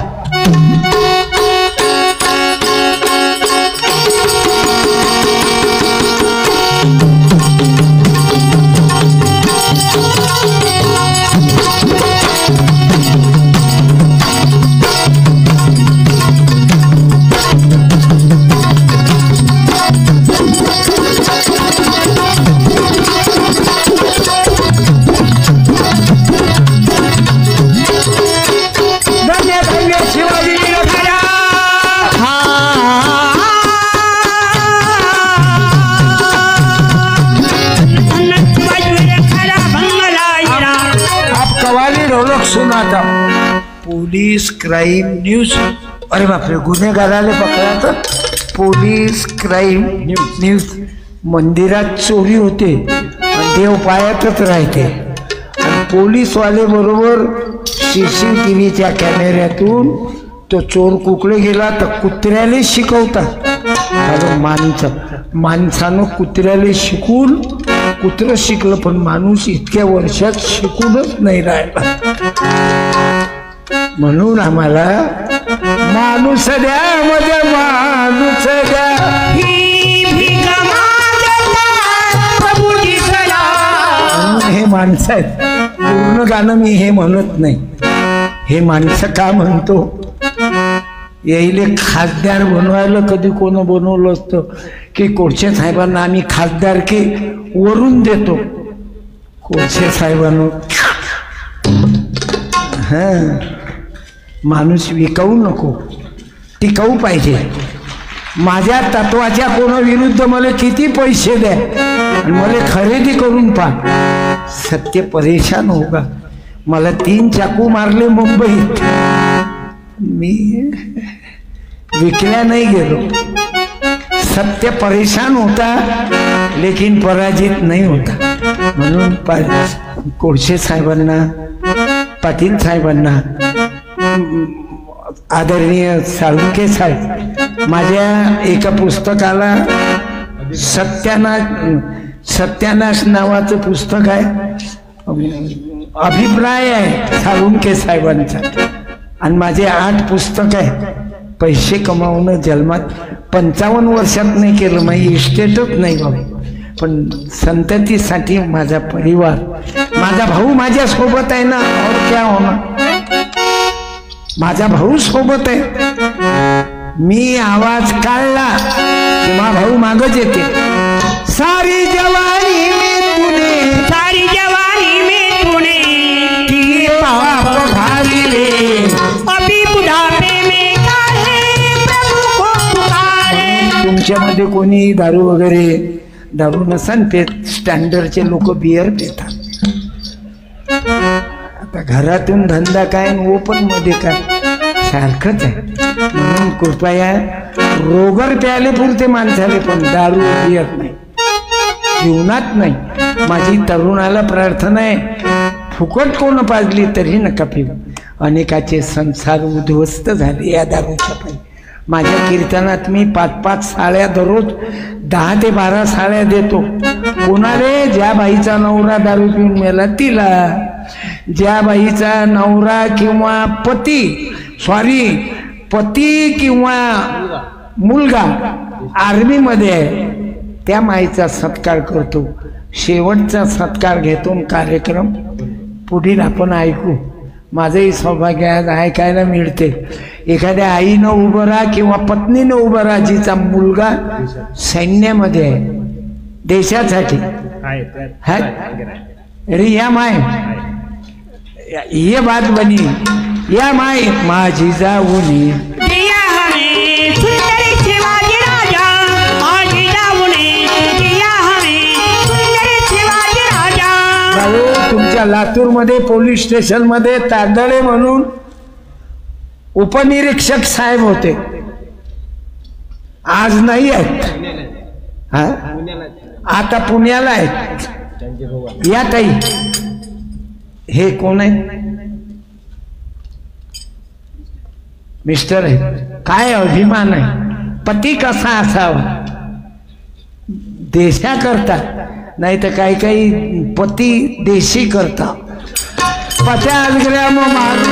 सुनाता पोलीस क्राईम न्यूज. अरे बापरे, गुन्हेगाराला पकडायचं. Police crime news. मंदिरात चोरी होते आणि देव पायातच राहते. आणि पोलीसवाले बरोबर CCTVच्या कॅमेऱ्यातून तो चोर कुकडे गेला तर कुत्र्याला शिकवतात. अरे माणसानं कुत्र्याला शिकून कुत्र शिकलं, पण माणूस इतक्या वर्षात शिकूनच नाही राहिला. म्हणून आम्हाला माणूस द्या, मध्ये माणूस द्या, हे माणसं आहेत. पूर्ण गाणं मी हे म्हणत नाही. हे माणसं का म्हणतो? याईले खासदार बनवायला कधी कोण बनवलं असतं की कोळसे साहेबांना आम्ही खासदार की वरून देतो. कोळसे साहेबांना माणूस विकाऊ नको, टिकाऊ पाहिजे. माझ्या तत्वाच्या कोणाविरुद्ध मला किती पैसे द्या आणि मला खरेदी करून पहा, सत्य परेशान होगा. मला 3 चाकू मारले मुंबईत, मी विकल्या नाही गेलो. सत्य परेशान होता लेकिन पराजित नहीं होता. म्हणून कोळसे साहेबांना, पाटील साहेबांना, आदरणीय साळुंखे साहेब माझ्या एका पुस्तकाला सत्यानाश नावाचं पुस्तक आहे, अभिप्राय आहे साळुंखे साहेबांचा, आणि माझे 8 पुस्तक आहे. पैसे कमावणं जन्मात 55 वर्षात नाही केलं, माझी इस्टेटच नाही बाबा, पण संततीसाठी माझा परिवार, माझा भाऊ माझ्या सोबत आहे ना, और क्या होणार. माझा भाऊ सोबत आहे, मी आवाज काढला की माझा भाऊ मागच येते. सारी जवानी में तूने, सारी जवानी में तूने किए पाप भारी रे, अभी बुढ़ापे में काहे प्रभु को पुकारे. तुमच्यामध्ये कोणी दारू वगैरे, दारू नसन पेत, स्टँडर्डचे लोक बियर पितात. आता घरातून धंदा काय आणि ओपन मध्ये काय सारखंच आहे. म्हणून कृपया रोगर प्याले पुरते माणसाले, पण दारू बियर नाही, जीवनात नाही. माझी तरुणाला प्रार्थना आहे, फुकट कोण पाजली तरी नका पिऊ. अनेकाचे संसार उद्ध्वस्त झाले या दारूच्या पायी. माझ्या कीर्तनात मी 5-5 साळ्या दररोज 10 ते 12 साळ्या देतो. कोणाले? ज्या बाईचा नवरा दारू पिऊन मेला तिला, ज्या बाईचा नवरा किंवा पती किंवा मुलगा आर्मीमध्ये आहे त्या माईचा सत्कार करतो. शेवटचा सत्कार घेतो. कार्यक्रम पुढील आपण ऐकू. माझंही सौभाग्य आज ऐकायला मिळते. एखाद्या आईनं उभं राहा किंवा पत्नीनं उभं राहा, जिचा मुलगा सैन्यामध्ये आहे देशासाठी. अरे या माय, ये बात बनी, या माय माझी जाऊनी दिया हमें सुंदर शिवाजी राजा, माझी जाऊनी दिया हमें सुंदर शिवाजी राजा. भाऊ, तुमच्या लातूरमध्ये पोलीस स्टेशनमध्ये तांदळे म्हणून उपनिरीक्षक साहेब होते, आज नाही आहेत. हा, आता पुण्याला आहेत. या ताई, हे कोण आहे? मिस्टर आहे. काय अभिमान आहे. पती कसा असावा देशाकरता, नाही तर काही काही पती देशी करता. पत्या अलगऱ्या मग मारू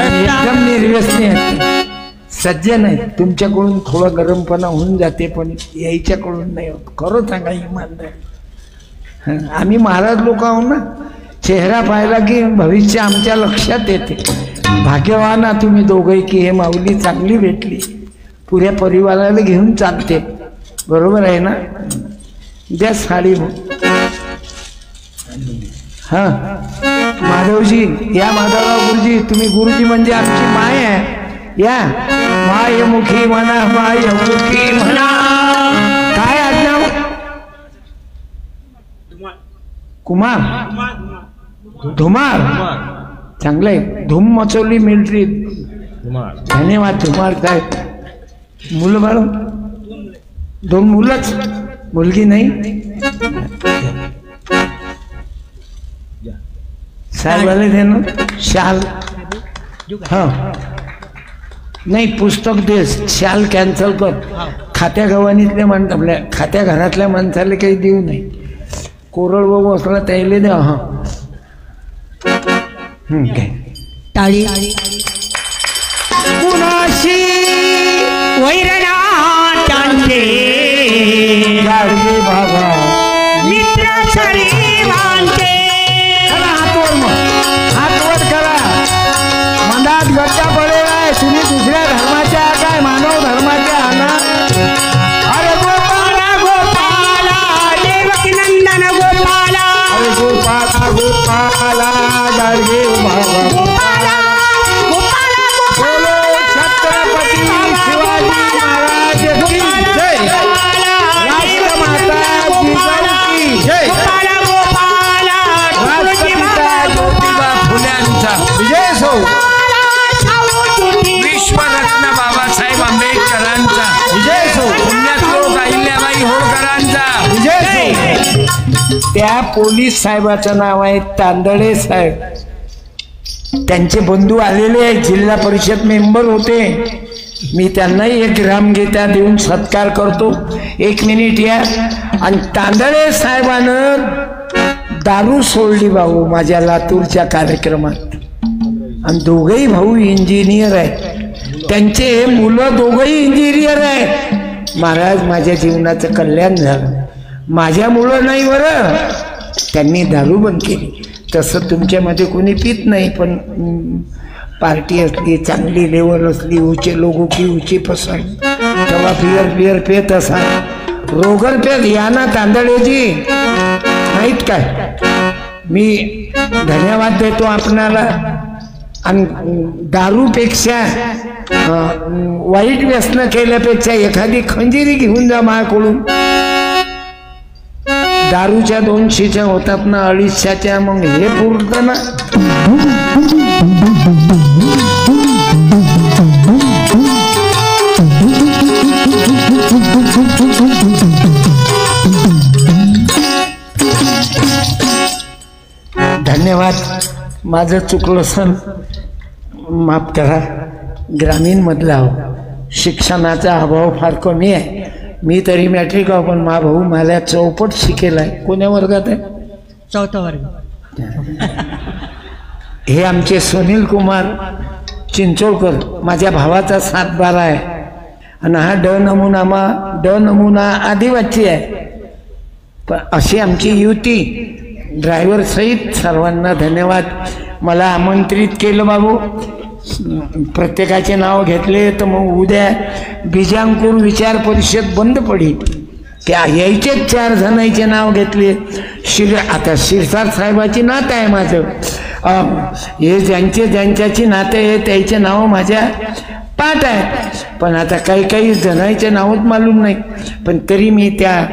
एकदम निर्व्यसनी आहे. सज्जन आहे. तुमच्याकडून थोडा गरमपणा होऊन जाते, पण यायच्याकडून नाही होत. खरं सांगा इमानदार, आम्ही महाराज लोक आहो ना. चेहरा पाहिला की भविष्य आमच्या लक्षात येते. भाग्यवान ना तुम्ही दोघंही की हे माऊली चांगली भेटली, पुऱ्या परिवाराला घेऊन चालते. बरोबर आहे ना? द्या साडी. हा माधवजी, या माधवराव गुरुजी, तुम्ही गुरुजी म्हणजे आमची माय आहे. या मायमुखी म्हणा, मायमुखी म्हणा. काय आडनाव? कुमार. धुमार. चांगलंय. धूम मचवली मिलिटरी. धन्यवाद धुमार साहेब. मुलं बाळ? 2 मुलंच, मुलगी नाही. साहेबाला दे ना शाल. हा नाही, पुस्तक दे, शाल कॅन्सल कर. खात्या गव्हाणीतल्या माणसं, आपल्या खात्या घरातल्या माणसाला काही देऊ नाही. कोरड बाबू असला त्याला द्या. हा काय टाळी कुणाशी वैरणा चांदे गाडगे बाबा मित्र शरीरांचे. करा हातवर, मग हातवर करा. मनात गट्टा पडेल आहे. तुम्ही दुसऱ्या धर्माच्या काय मानव धर्माच्या आना. अरे गोपाला गोपाला देवकी नंदन गोपाला. अरे गोपाला गोपाला गाडगे बाबा. गोपाला गोपाला बोलो छत्रपती शिवाजी महाराज की जय. राष्ट्रमाता जिजाऊ की जय. गोपाला गोपाला राष्ट्रपिता ज्योतिबा फुल्यांचा विजय असो. विश्वरत्न बाबासाहेब आंबेडकरांचा विजय असो. पुण्यश्लोक अहिल्याबाई होळकरांचा विजय असो. त्या पोलीस साहेबाचं नाव आहे तांदळे साहेब. त्यांचे बंधू आलेले आहेत, जिल्हा परिषद मेंबर होते. मी त्यांनाही 1 ग्रामगीता देऊन सत्कार करतो. 1 मिनिट या. आणि तांदळे साहेबानं दारू सोडली भाऊ माझ्या लातूरच्या कार्यक्रमात. आणि दोघंही भाऊ इंजिनियर आहेत, त्यांचे मुलं दोघंही इंजिनियर आहेत. महाराज माझ्या जीवनाचं कल्याण झालं. माझ्यामुळं नाही बरं, त्यांनी दारू बंद केली. तसं तुमच्यामध्ये कोणी पित नाही, पण पार्टी असली चांगली लेवल असली ऊंचे लोगों की ऊंची पसंद तेव्हा बियर पेत असा रोगर पेत या ना तांदळेजी नाहीत काय. मी धन्यवाद देतो आपणाला. आणि दारूपेक्षा वाईट व्यसन केल्यापेक्षा एखादी खंजिरी घेऊन जा माझ्याकडून. दारूच्या 200च्या होतात ना 250च्या, मग हे पुरतं ना. धन्यवाद. माझं चुकलं सण माफ करा. ग्रामीणमधला शिक्षणाचा अभाव फार कमी आहे. मी तरी मॅट्रिक आहो, पण मा भाऊ मला चौपट शिकेला आहे. कोण्या वर्गात आहे? 4था वर्ग. हे आमचे सुनील कुमार चिंचोळकर माझ्या भावाचा 7-12 आहे. आणि हा ड नमुना आदिवासी आहे. पण अशी आमची युती. ड्रायव्हर सहित सर्वांना धन्यवाद. मला आमंत्रित केलं बाबू. प्रत्येकाचे नाव घेतले तर मग उद्या बीजांकुर विचार परिषद बंद पडेल. त्या यायचेच 4 जणांचे नाव घेतले. आता शिरसाट साहेबाची नातं आहे माझं. हे ज्यांच्याची नातं आहे त्याचे नाव माझ्या पाठ आहेत. पण आता काही जणांचे नावच मालूम नाही. पण तरी मी त्या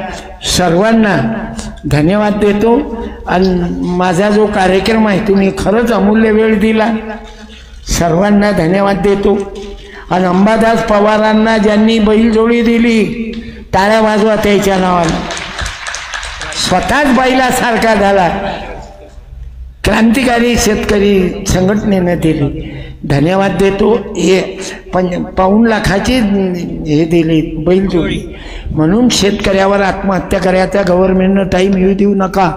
सर्वांना धन्यवाद देतो. आणि माझा जो कार्यक्रम आहे तुम्ही खरंच अमूल्य वेळ दिला. सर्वांना धन्यवाद देतो. आणि अंबादास पवारांना ज्यांनी बैलजोडी दिली टाळ्या वाजवा त्याच्या नावाला. स्वतःच बैलासारखा झाला. क्रांतिकारी शेतकरी संघटनेनं दिली. धन्यवाद देतो. हे 5 लाखाची हे दिली बैलजोडी. म्हणून शेतकऱ्यावर आत्महत्या करायचा गव्हर्नमेंटनं टाईम येऊ देऊ नका.